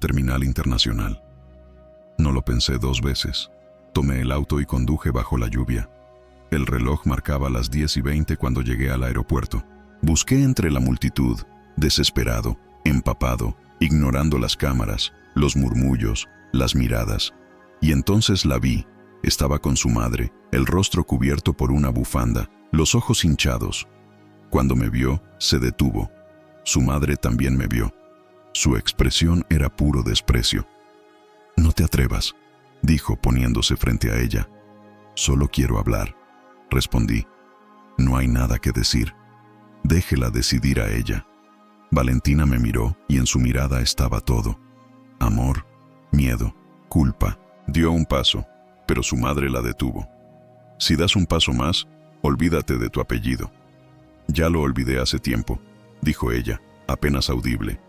Terminal internacional. No lo pensé 2 veces. Tomé el auto y conduje bajo la lluvia. El reloj marcaba las 10:20 cuando llegué al aeropuerto. Busqué entre la multitud, desesperado, empapado, ignorando las cámaras, los murmullos, las miradas. Y entonces la vi. Estaba con su madre, el rostro cubierto por una bufanda, los ojos hinchados. Cuando me vio, se detuvo. Su madre también me vio. Su expresión era puro desprecio. «No te atrevas», dijo poniéndose frente a ella. «Solo quiero hablar», respondí. «No hay nada que decir. Déjela decidir a ella». Valentina me miró y en su mirada estaba todo. Amor, miedo, culpa. Dio un paso, pero su madre la detuvo. «Si das un paso más, olvídate de tu apellido». «Ya lo olvidé hace tiempo», dijo ella, apenas audible.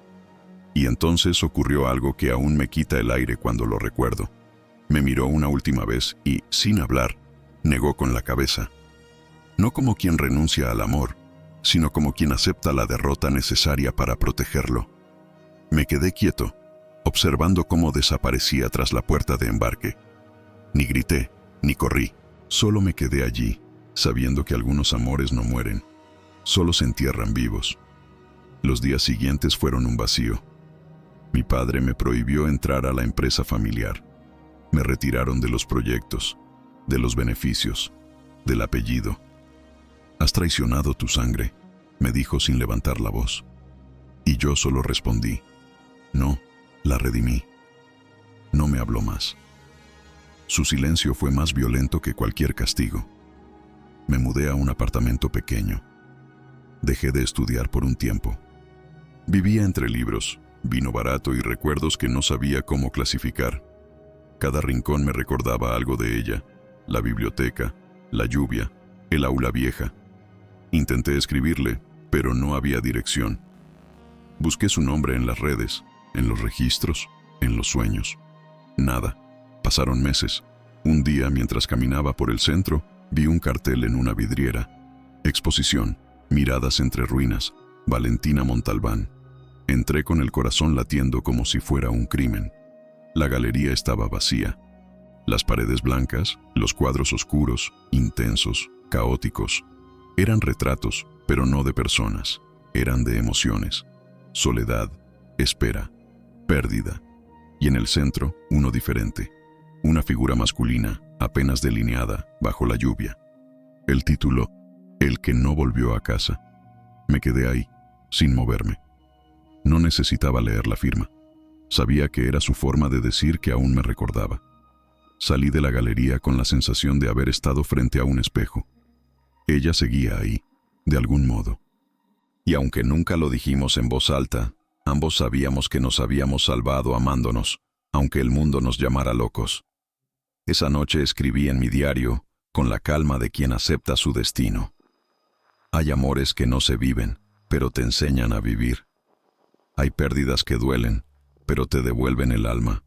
Y entonces ocurrió algo que aún me quita el aire cuando lo recuerdo. Me miró una última vez y, sin hablar, negó con la cabeza. No como quien renuncia al amor, sino como quien acepta la derrota necesaria para protegerlo. Me quedé quieto, observando cómo desaparecía tras la puerta de embarque. Ni grité, ni corrí, solo me quedé allí, sabiendo que algunos amores no mueren, solo se entierran vivos. Los días siguientes fueron un vacío. Mi padre me prohibió entrar a la empresa familiar. Me retiraron de los proyectos, de los beneficios, del apellido. «Has traicionado tu sangre», me dijo sin levantar la voz. Y yo solo respondí: «No, la redimí». No me habló más. Su silencio fue más violento que cualquier castigo. Me mudé a un apartamento pequeño. Dejé de estudiar por un tiempo. Vivía entre libros, vino barato y recuerdos que no sabía cómo clasificar. Cada rincón me recordaba algo de ella: la biblioteca, la lluvia, el aula vieja. Intenté escribirle, pero no había dirección. Busqué su nombre en las redes, en los registros, en los sueños. Nada. Pasaron meses. Un día, mientras caminaba por el centro, vi un cartel en una vidriera. Exposición, Miradas entre ruinas, Valentina Montalbán. Entré con el corazón latiendo como si fuera un crimen. La galería estaba vacía. Las paredes blancas, los cuadros oscuros, intensos, caóticos. Eran retratos, pero no de personas. Eran de emociones. Soledad, espera, pérdida. Y en el centro, uno diferente. Una figura masculina, apenas delineada, bajo la lluvia. El título: El que no volvió a casa. Me quedé ahí, sin moverme. No necesitaba leer la firma. Sabía que era su forma de decir que aún me recordaba. Salí de la galería con la sensación de haber estado frente a un espejo. Ella seguía ahí, de algún modo. Y aunque nunca lo dijimos en voz alta, ambos sabíamos que nos habíamos salvado amándonos, aunque el mundo nos llamara locos. Esa noche escribí en mi diario, con la calma de quien acepta su destino. Hay amores que no se viven, pero te enseñan a vivir. Hay pérdidas que duelen, pero te devuelven el alma.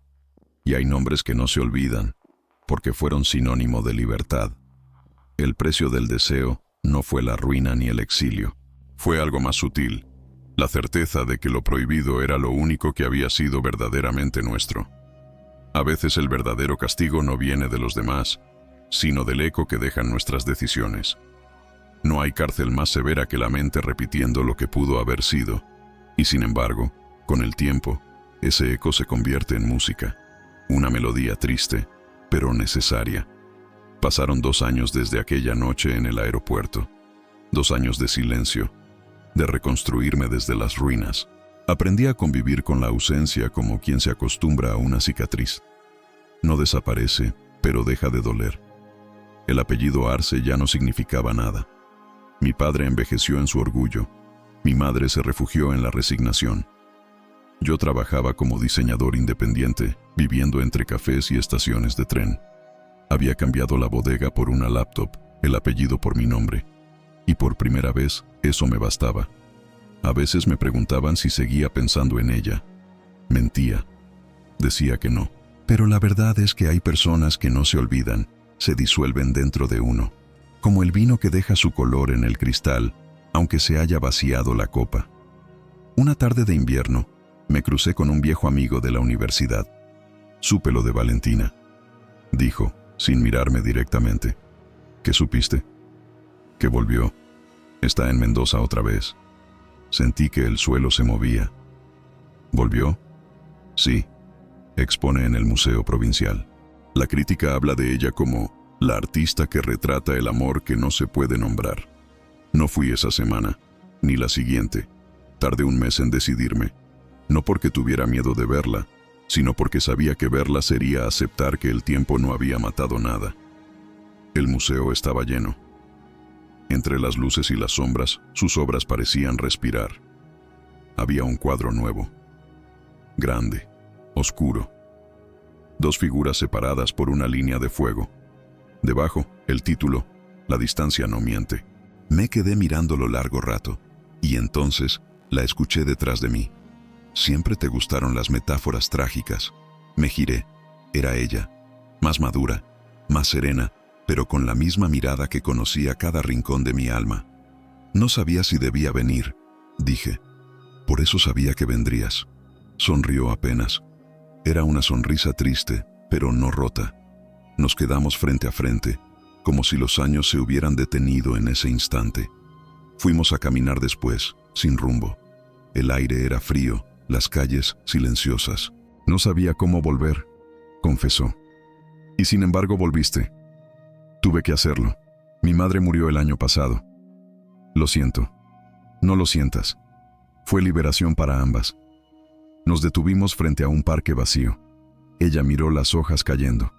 Y hay nombres que no se olvidan, porque fueron sinónimo de libertad. El precio del deseo no fue la ruina ni el exilio. Fue algo más sutil, la certeza de que lo prohibido era lo único que había sido verdaderamente nuestro. A veces el verdadero castigo no viene de los demás, sino del eco que dejan nuestras decisiones. No hay cárcel más severa que la mente repitiendo lo que pudo haber sido, y sin embargo, con el tiempo, ese eco se convierte en música, una melodía triste, pero necesaria. Pasaron 2 años desde aquella noche en el aeropuerto, 2 años de silencio, de reconstruirme desde las ruinas. Aprendí a convivir con la ausencia como quien se acostumbra a una cicatriz. No desaparece, pero deja de doler. El apellido Arce ya no significaba nada. Mi padre envejeció en su orgullo. Mi madre se refugió en la resignación. Yo trabajaba como diseñador independiente, viviendo entre cafés y estaciones de tren. Había cambiado la bodega por una laptop, el apellido por mi nombre. Y por primera vez, eso me bastaba. A veces me preguntaban si seguía pensando en ella. Mentía. Decía que no. Pero la verdad es que hay personas que no se olvidan, se disuelven dentro de uno. Como el vino que deja su color en el cristal, aunque se haya vaciado la copa. Una tarde de invierno, me crucé con un viejo amigo de la universidad. Supe lo de Valentina. Dijo, sin mirarme directamente. ¿Qué supiste? Que volvió. Está en Mendoza otra vez. Sentí que el suelo se movía. ¿Volvió? Sí. Expone en el Museo Provincial. La crítica habla de ella como la artista que retrata el amor que no se puede nombrar. No fui esa semana, ni la siguiente. Tardé un mes en decidirme. No porque tuviera miedo de verla, sino porque sabía que verla sería aceptar que el tiempo no había matado nada. El museo estaba lleno. Entre las luces y las sombras, sus obras parecían respirar. Había un cuadro nuevo. Grande, oscuro. 2 figuras separadas por una línea de fuego. Debajo, el título, La distancia no miente. Me quedé mirándolo largo rato, y entonces la escuché detrás de mí. Siempre te gustaron las metáforas trágicas. Me giré. Era ella, más madura, más serena, pero con la misma mirada que conocía cada rincón de mi alma. No sabía si debía venir, dije. Por eso sabía que vendrías. Sonrió apenas. Era una sonrisa triste, pero no rota. Nos quedamos frente a frente, como si los años se hubieran detenido en ese instante. Fuimos a caminar después, sin rumbo. El aire era frío, las calles silenciosas. No sabía cómo volver, confesó. Y sin embargo volviste. Tuve que hacerlo. Mi madre murió el año pasado. Lo siento. No lo sientas. Fue liberación para ambas. Nos detuvimos frente a un parque vacío. Ella miró las hojas cayendo.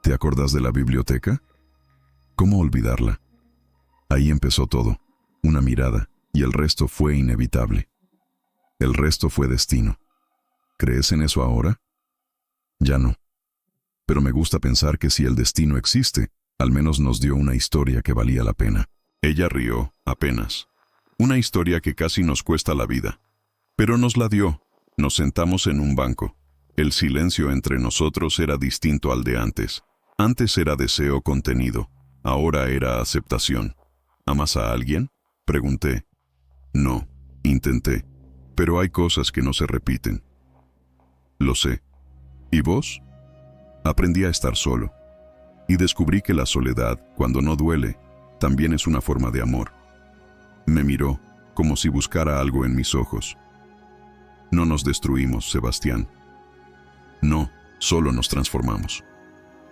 ¿Te acuerdas de la biblioteca? ¿Cómo olvidarla? Ahí empezó todo. Una mirada, y el resto fue inevitable. El resto fue destino. ¿Crees en eso ahora? Ya no. Pero me gusta pensar que si el destino existe, al menos nos dio una historia que valía la pena. Ella rió, apenas. Una historia que casi nos cuesta la vida. Pero nos la dio. Nos sentamos en un banco. El silencio entre nosotros era distinto al de antes. Antes era deseo contenido. Ahora era aceptación. ¿Amas a alguien? Pregunté. No, intenté. Pero hay cosas que no se repiten. Lo sé. ¿Y vos? Aprendí a estar solo. Y descubrí que la soledad, cuando no duele, también es una forma de amor. Me miró, como si buscara algo en mis ojos. No nos destruimos, Sebastián. No, solo nos transformamos.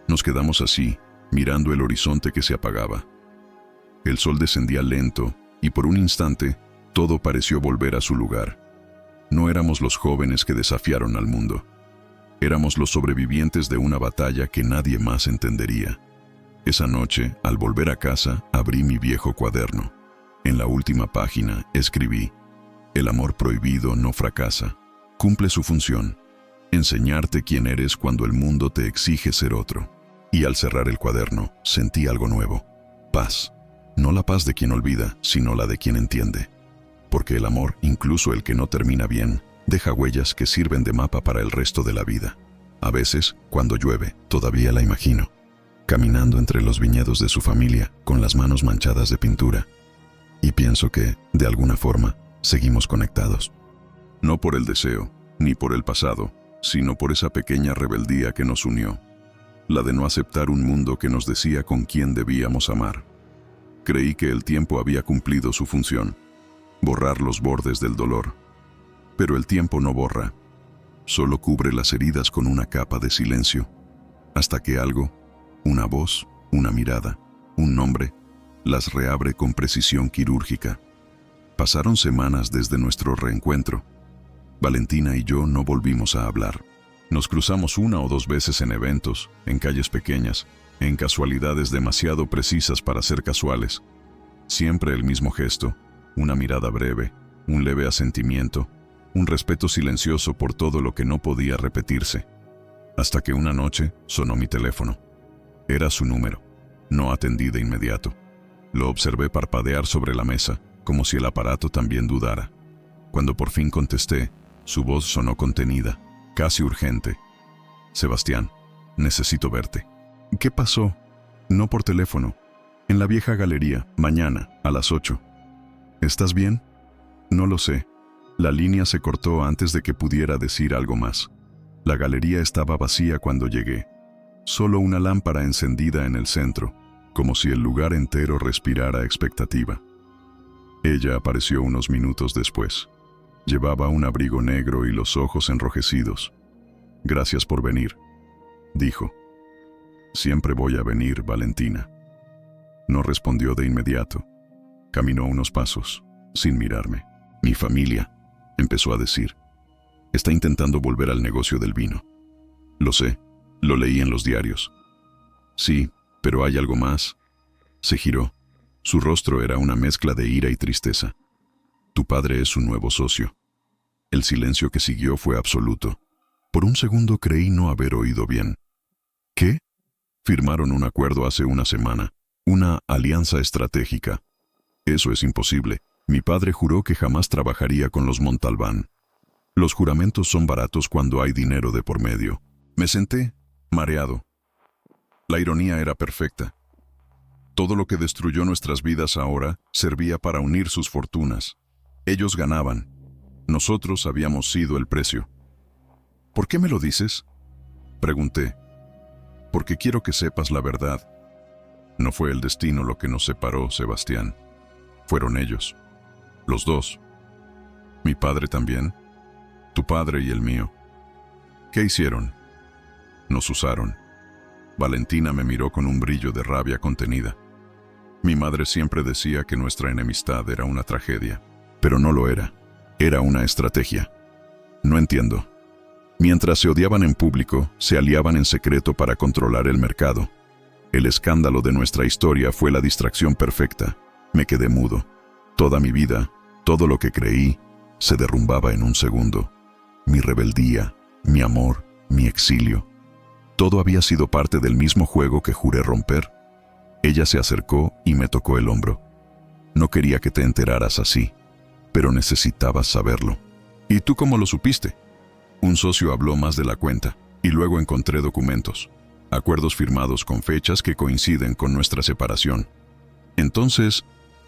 Nos quedamos así, mirando el horizonte que se apagaba. El sol descendía lento, y por un instante, todo pareció volver a su lugar. No éramos los jóvenes que desafiaron al mundo. Éramos los sobrevivientes de una batalla que nadie más entendería. Esa noche, al volver a casa, abrí mi viejo cuaderno. En la última página escribí: el amor prohibido no fracasa. Cumple su función: enseñarte quién eres cuando el mundo te exige ser otro. Y al cerrar el cuaderno, sentí algo nuevo. Paz. No la paz de quien olvida, sino la de quien entiende. Porque el amor, incluso el que no termina bien, deja huellas que sirven de mapa para el resto de la vida. A veces, cuando llueve, todavía la imagino, caminando entre los viñedos de su familia, con las manos manchadas de pintura. Y pienso que, de alguna forma, seguimos conectados. No por el deseo, ni por el pasado, sino por esa pequeña rebeldía que nos unió. La de no aceptar un mundo que nos decía con quién debíamos amar. Creí que el tiempo había cumplido su función, borrar los bordes del dolor. Pero el tiempo no borra, solo cubre las heridas con una capa de silencio, hasta que algo, una voz, una mirada, un nombre, las reabre con precisión quirúrgica. Pasaron semanas desde nuestro reencuentro. Valentina y yo no volvimos a hablar. Nos cruzamos una o dos veces en eventos, en calles pequeñas, en casualidades demasiado precisas para ser casuales. Siempre el mismo gesto, una mirada breve, un leve asentimiento, un respeto silencioso por todo lo que no podía repetirse. Hasta que una noche sonó mi teléfono. Era su número. No atendí de inmediato. Lo observé parpadear sobre la mesa, como si el aparato también dudara. Cuando por fin contesté, su voz sonó contenida, casi urgente. Sebastián, necesito verte. ¿Qué pasó? No por teléfono. En la vieja galería, mañana, a las 8. ¿Estás bien? No lo sé. La línea se cortó antes de que pudiera decir algo más. La galería estaba vacía cuando llegué. Solo una lámpara encendida en el centro, como si el lugar entero respirara expectativa. Ella apareció unos minutos después. Llevaba un abrigo negro y los ojos enrojecidos. «Gracias por venir», dijo. «Siempre voy a venir, Valentina». No respondió de inmediato. Caminó unos pasos, sin mirarme. «Mi familia», empezó a decir, «está intentando volver al negocio del vino». «Lo sé, lo leí en los diarios». «Sí, pero hay algo más». Se giró. Su rostro era una mezcla de ira y tristeza. «Tu padre es su nuevo socio». El silencio que siguió fue absoluto. Por un segundo creí no haber oído bien. ¿Qué? Firmaron un acuerdo hace una semana, una alianza estratégica. Eso es imposible. Mi padre juró que jamás trabajaría con los Montalbán. Los juramentos son baratos cuando hay dinero de por medio. Me senté, mareado. La ironía era perfecta. Todo lo que destruyó nuestras vidas ahora servía para unir sus fortunas. Ellos ganaban. Nosotros habíamos sido el precio. ¿Por qué me lo dices?, pregunté. Porque quiero que sepas la verdad. No fue el destino lo que nos separó, Sebastián. Fueron ellos. Los dos. Mi padre también. Tu padre y el mío. ¿Qué hicieron? Nos usaron. Valentina me miró con un brillo de rabia contenida. Mi madre siempre decía que nuestra enemistad era una tragedia, pero no lo era. Era una estrategia. No entiendo. Mientras se odiaban en público, se aliaban en secreto para controlar el mercado. El escándalo de nuestra historia fue la distracción perfecta. Me quedé mudo. Toda mi vida, todo lo que creí, se derrumbaba en un segundo. Mi rebeldía, mi amor, mi exilio. Todo había sido parte del mismo juego que juré romper. Ella se acercó y me tocó el hombro. No quería que te enteraras así, pero necesitabas saberlo. ¿Y tú cómo lo supiste? Un socio habló más de la cuenta, y luego encontré documentos, acuerdos firmados con fechas que coinciden con nuestra separación. Entonces,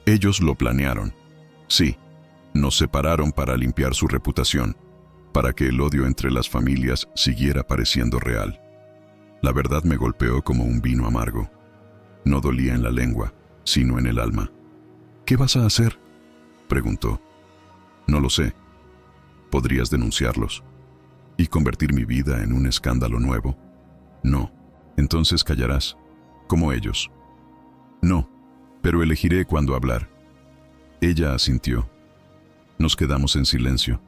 ellos lo planearon. Sí, nos separaron para limpiar su reputación, para que el odio entre las familias siguiera pareciendo real. La verdad me golpeó como un vino amargo. No dolía en la lengua, sino en el alma. ¿Qué vas a hacer?, preguntó. No lo sé. ¿Podrías denunciarlos y convertir mi vida en un escándalo nuevo? No. Entonces callarás, como ellos. No, pero elegiré cuándo hablar. Ella asintió. Nos quedamos en silencio.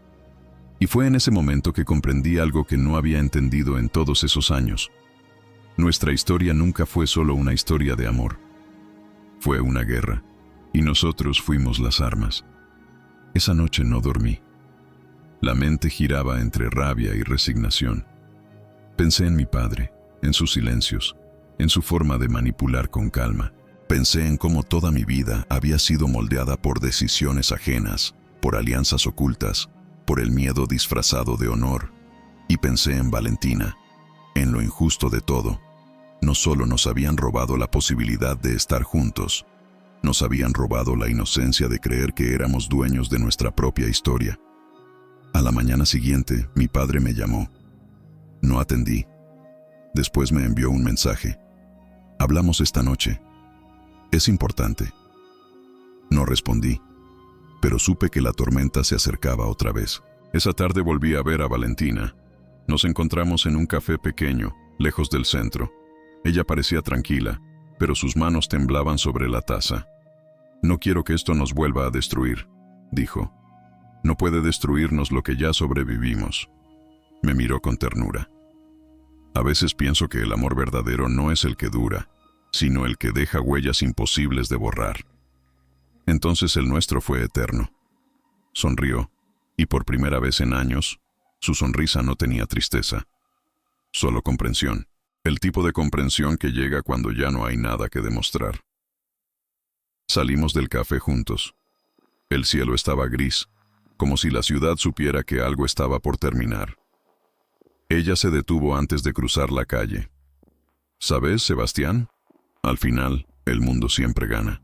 Y fue en ese momento que comprendí algo que no había entendido en todos esos años. Nuestra historia nunca fue solo una historia de amor. Fue una guerra, y nosotros fuimos las armas. Esa noche no dormí. La mente giraba entre rabia y resignación. Pensé en mi padre, en sus silencios, en su forma de manipular con calma. Pensé en cómo toda mi vida había sido moldeada por decisiones ajenas, por alianzas ocultas, por el miedo disfrazado de honor. Y pensé en Valentina, en lo injusto de todo. No solo nos habían robado la posibilidad de estar juntos, nos habían robado la inocencia de creer que éramos dueños de nuestra propia historia. A la mañana siguiente, mi padre me llamó. No atendí. Después me envió un mensaje. Hablamos esta noche. Es importante. No respondí, pero supe que la tormenta se acercaba otra vez. Esa tarde volví a ver a Valentina. Nos encontramos en un café pequeño, lejos del centro. Ella parecía tranquila, pero sus manos temblaban sobre la taza. No quiero que esto nos vuelva a destruir, dijo. No puede destruirnos lo que ya sobrevivimos. Me miró con ternura. A veces pienso que el amor verdadero no es el que dura, sino el que deja huellas imposibles de borrar. Entonces el nuestro fue eterno. Sonrió, y por primera vez en años, su sonrisa no tenía tristeza, solo comprensión. El tipo de comprensión que llega cuando ya no hay nada que demostrar. Salimos del café juntos. El cielo estaba gris, como si la ciudad supiera que algo estaba por terminar. Ella se detuvo antes de cruzar la calle. ¿Sabes, Sebastián? Al final, el mundo siempre gana.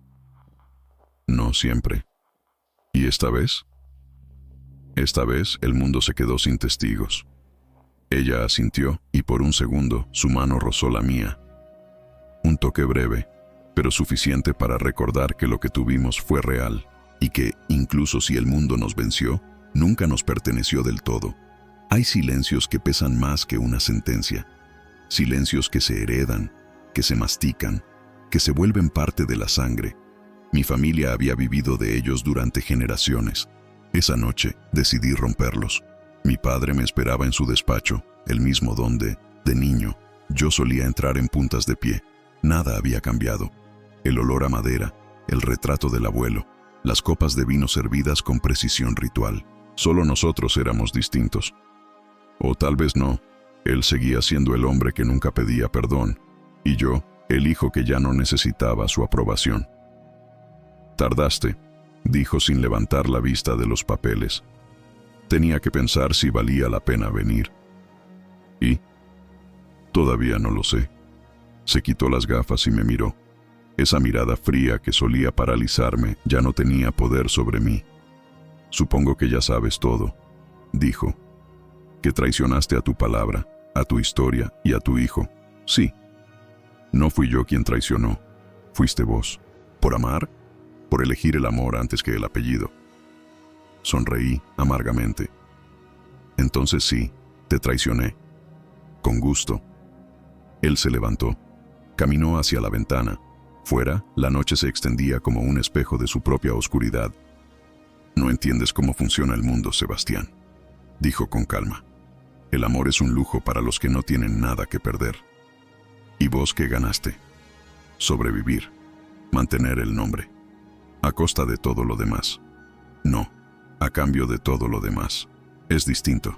No siempre. ¿Y esta vez? Esta vez, el mundo se quedó sin testigos. Ella asintió, y por un segundo, su mano rozó la mía. Un toque breve, pero suficiente para recordar que lo que tuvimos fue real, y que, incluso si el mundo nos venció, nunca nos perteneció del todo. Hay silencios que pesan más que una sentencia. Silencios que se heredan, que se mastican, que se vuelven parte de la sangre. Mi familia había vivido de ellos durante generaciones. Esa noche, decidí romperlos. Mi padre me esperaba en su despacho, el mismo donde, de niño, yo solía entrar en puntas de pie. Nada había cambiado. El olor a madera, el retrato del abuelo, las copas de vino servidas con precisión ritual. Solo nosotros éramos distintos. O tal vez no. Él seguía siendo el hombre que nunca pedía perdón, y yo, el hijo que ya no necesitaba su aprobación. Tardaste, dijo sin levantar la vista de los papeles. Tenía que pensar si valía la pena venir. ¿Y? Todavía no lo sé. Se quitó las gafas y me miró. Esa mirada fría que solía paralizarme ya no tenía poder sobre mí. Supongo que ya sabes todo, dijo. Que traicionaste a tu palabra, a tu historia y a tu hijo. Sí. No fui yo quien traicionó. Fuiste vos. ¿Por amar? Por elegir el amor antes que el apellido. Sonreí amargamente. Entonces sí, te traicioné. Con gusto. Él se levantó. Caminó hacia la ventana. Fuera, la noche se extendía como un espejo de su propia oscuridad. No entiendes cómo funciona el mundo, Sebastián, dijo con calma. El amor es un lujo para los que no tienen nada que perder. ¿Y vos qué ganaste? Sobrevivir. Mantener el nombre. A costa de todo lo demás. No. A cambio de todo lo demás. Es distinto.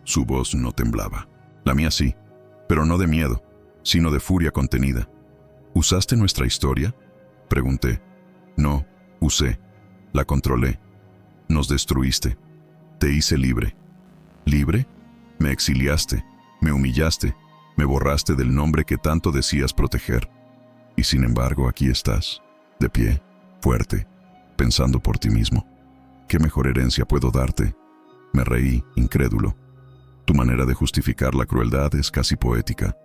Su voz no temblaba. La mía sí, pero no de miedo, sino de furia contenida. ¿Usaste nuestra historia?, pregunté. No, usé. La controlé. Nos destruiste. Te hice libre. ¿Libre? Me exiliaste, me humillaste, me borraste del nombre que tanto decías proteger. Y sin embargo, aquí estás, de pie, fuerte, pensando por ti mismo. ¿Qué mejor herencia puedo darte? Me reí, incrédulo. Tu manera de justificar la crueldad es casi poética.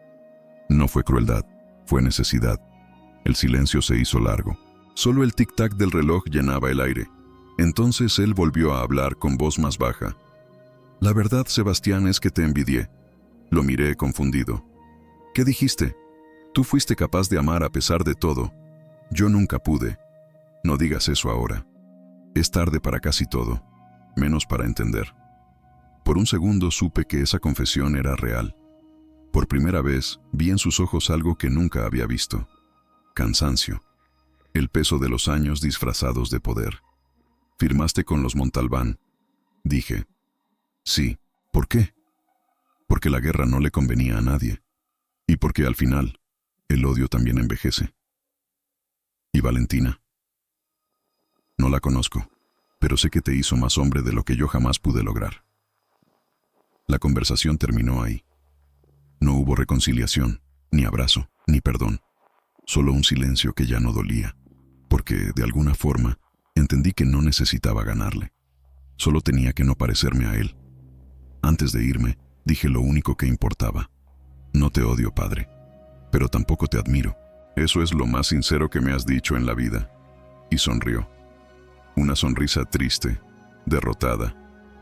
No fue crueldad, fue necesidad. El silencio se hizo largo. Solo el tic-tac del reloj llenaba el aire. Entonces él volvió a hablar con voz más baja. La verdad, Sebastián, es que te envidié. Lo miré confundido. ¿Qué dijiste? Tú fuiste capaz de amar a pesar de todo. Yo nunca pude. No digas eso ahora. Es tarde para casi todo, menos para entender. Por un segundo supe que esa confesión era real. Por primera vez vi en sus ojos algo que nunca había visto. Cansancio. El peso de los años disfrazados de poder. Firmaste con los Montalbán. Dije. Sí. ¿Por qué? Porque la guerra no le convenía a nadie. Y porque al final, el odio también envejece. ¿Y Valentina? No la conozco, pero sé que te hizo más hombre de lo que yo jamás pude lograr. La conversación terminó ahí. No hubo reconciliación, ni abrazo, ni perdón. Solo un silencio que ya no dolía, porque, de alguna forma, entendí que no necesitaba ganarle. Solo tenía que no parecerme a él. Antes de irme, dije lo único que importaba. No te odio, padre, pero tampoco te admiro. Eso es lo más sincero que me has dicho en la vida. Y sonrió. Una sonrisa triste, derrotada,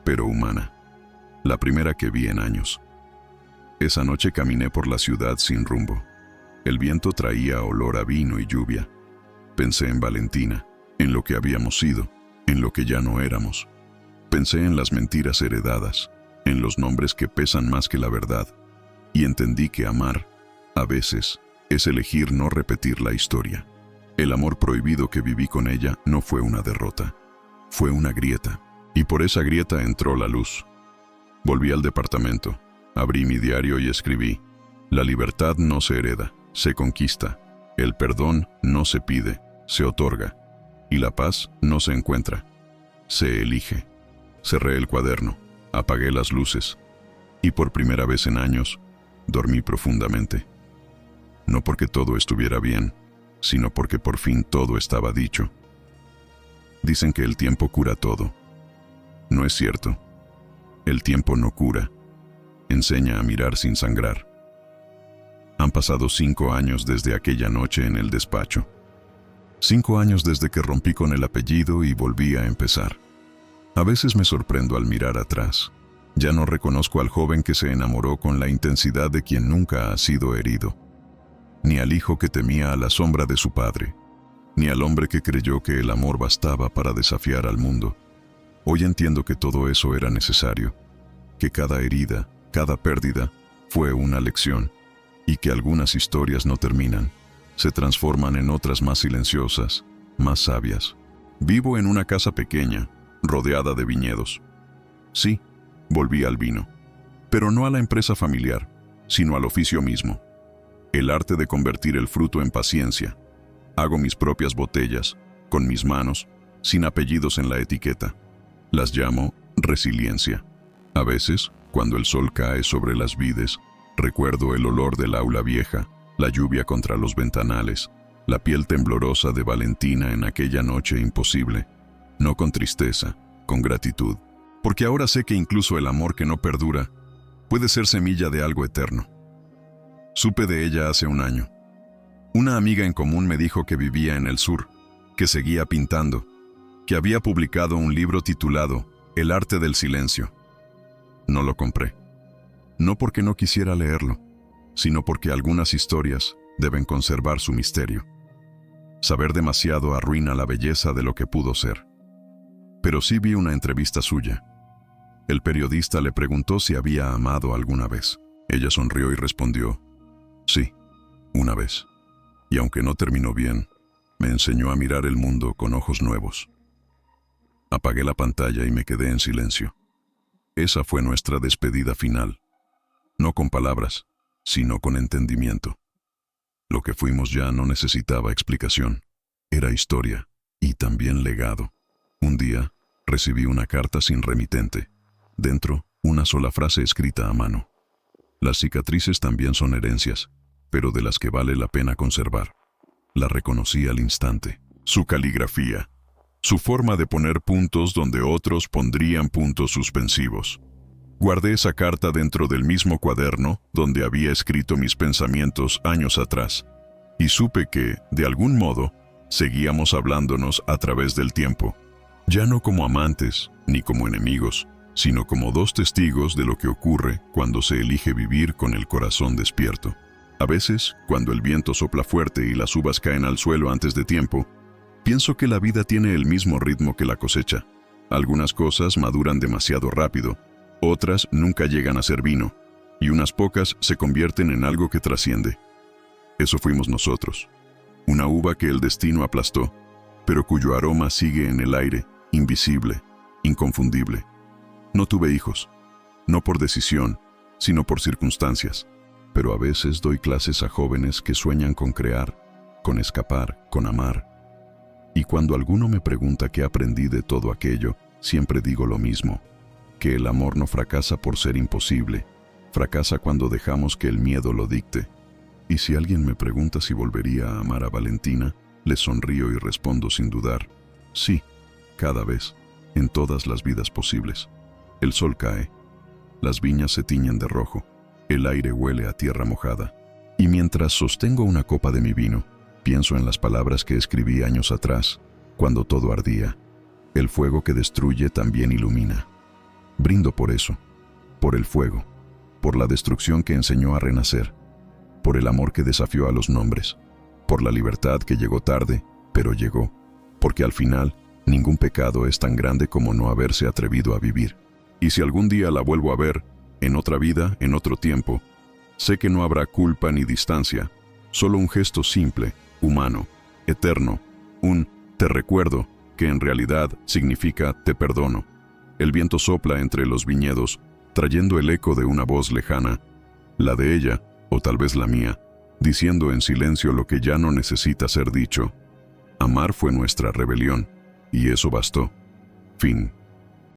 pero humana. La primera que vi en años. Esa noche caminé por la ciudad sin rumbo. El viento traía olor a vino y lluvia. Pensé en Valentina, en lo que habíamos sido, en lo que ya no éramos. Pensé en las mentiras heredadas, en los nombres que pesan más que la verdad, y entendí que amar, a veces, es elegir no repetir la historia. El amor prohibido que viví con ella no fue una derrota, fue una grieta, y por esa grieta entró la luz. Volví al departamento, abrí mi diario y escribí: la libertad no se hereda, se conquista, el perdón no se pide, se otorga, y la paz no se encuentra, se elige. Cerré el cuaderno, apagué las luces, y por primera vez en años, dormí profundamente. No porque todo estuviera bien, sino porque por fin todo estaba dicho. Dicen que el tiempo cura todo. No es cierto. El tiempo no cura. Enseña a mirar sin sangrar. Han pasado 5 años desde aquella noche en el despacho. 5 años desde que rompí con el apellido y volví a empezar. A veces me sorprendo al mirar atrás. Ya no reconozco al joven que se enamoró con la intensidad de quien nunca ha sido herido, ni al hijo que temía a la sombra de su padre, ni al hombre que creyó que el amor bastaba para desafiar al mundo. Hoy entiendo que todo eso era necesario, que cada herida, cada pérdida, fue una lección, y que algunas historias no terminan, se transforman en otras más silenciosas, más sabias. Vivo en una casa pequeña, rodeada de viñedos. Sí, volví al vino, pero no a la empresa familiar, sino al oficio mismo. El arte de convertir el fruto en paciencia. Hago mis propias botellas, con mis manos, sin apellidos en la etiqueta. Las llamo resiliencia. A veces, cuando el sol cae sobre las vides, recuerdo el olor del aula vieja, la lluvia contra los ventanales, la piel temblorosa de Valentina en aquella noche imposible. No con tristeza, con gratitud. Porque ahora sé que incluso el amor que no perdura puede ser semilla de algo eterno. Supe de ella hace un año. Una amiga en común me dijo que vivía en el sur, que seguía pintando, que había publicado un libro titulado El arte del silencio. No lo compré. No porque no quisiera leerlo, sino porque algunas historias deben conservar su misterio. Saber demasiado arruina la belleza de lo que pudo ser. Pero sí vi una entrevista suya. El periodista le preguntó si había amado alguna vez. Ella sonrió y respondió: sí, una vez. Y aunque no terminó bien, me enseñó a mirar el mundo con ojos nuevos. Apagué la pantalla y me quedé en silencio. Esa fue nuestra despedida final. No con palabras, sino con entendimiento. Lo que fuimos ya no necesitaba explicación. Era historia y también legado. Un día, recibí una carta sin remitente. Dentro, una sola frase escrita a mano. Las cicatrices también son herencias, pero de las que vale la pena conservar. La reconocí al instante. Su caligrafía. Su forma de poner puntos donde otros pondrían puntos suspensivos. Guardé esa carta dentro del mismo cuaderno donde había escrito mis pensamientos años atrás, y supe que, de algún modo, seguíamos hablándonos a través del tiempo, ya no como amantes ni como enemigos, sino como dos testigos de lo que ocurre cuando se elige vivir con el corazón despierto. A veces, cuando el viento sopla fuerte y las uvas caen al suelo antes de tiempo, pienso que la vida tiene el mismo ritmo que la cosecha. Algunas cosas maduran demasiado rápido, otras nunca llegan a ser vino, y unas pocas se convierten en algo que trasciende. Eso fuimos nosotros. Una uva que el destino aplastó, pero cuyo aroma sigue en el aire, invisible, inconfundible. No tuve hijos, no por decisión, sino por circunstancias, pero a veces doy clases a jóvenes que sueñan con crear, con escapar, con amar. Y cuando alguno me pregunta qué aprendí de todo aquello, siempre digo lo mismo, que el amor no fracasa por ser imposible, fracasa cuando dejamos que el miedo lo dicte. Y si alguien me pregunta si volvería a amar a Valentina, le sonrío y respondo sin dudar, sí, cada vez, en todas las vidas posibles. El sol cae, las viñas se tiñen de rojo, el aire huele a tierra mojada, y mientras sostengo una copa de mi vino, pienso en las palabras que escribí años atrás, cuando todo ardía. El fuego que destruye también ilumina. Brindo por eso, por el fuego, por la destrucción que enseñó a renacer, por el amor que desafió a los nombres, por la libertad que llegó tarde, pero llegó, porque al final, ningún pecado es tan grande como no haberse atrevido a vivir. Y si algún día la vuelvo a ver, en otra vida, en otro tiempo, sé que no habrá culpa ni distancia, solo un gesto simple, humano, eterno, un «te recuerdo», que en realidad significa «te perdono». El viento sopla entre los viñedos, trayendo el eco de una voz lejana, la de ella, o tal vez la mía, diciendo en silencio lo que ya no necesita ser dicho. Amar fue nuestra rebelión, y eso bastó. Fin.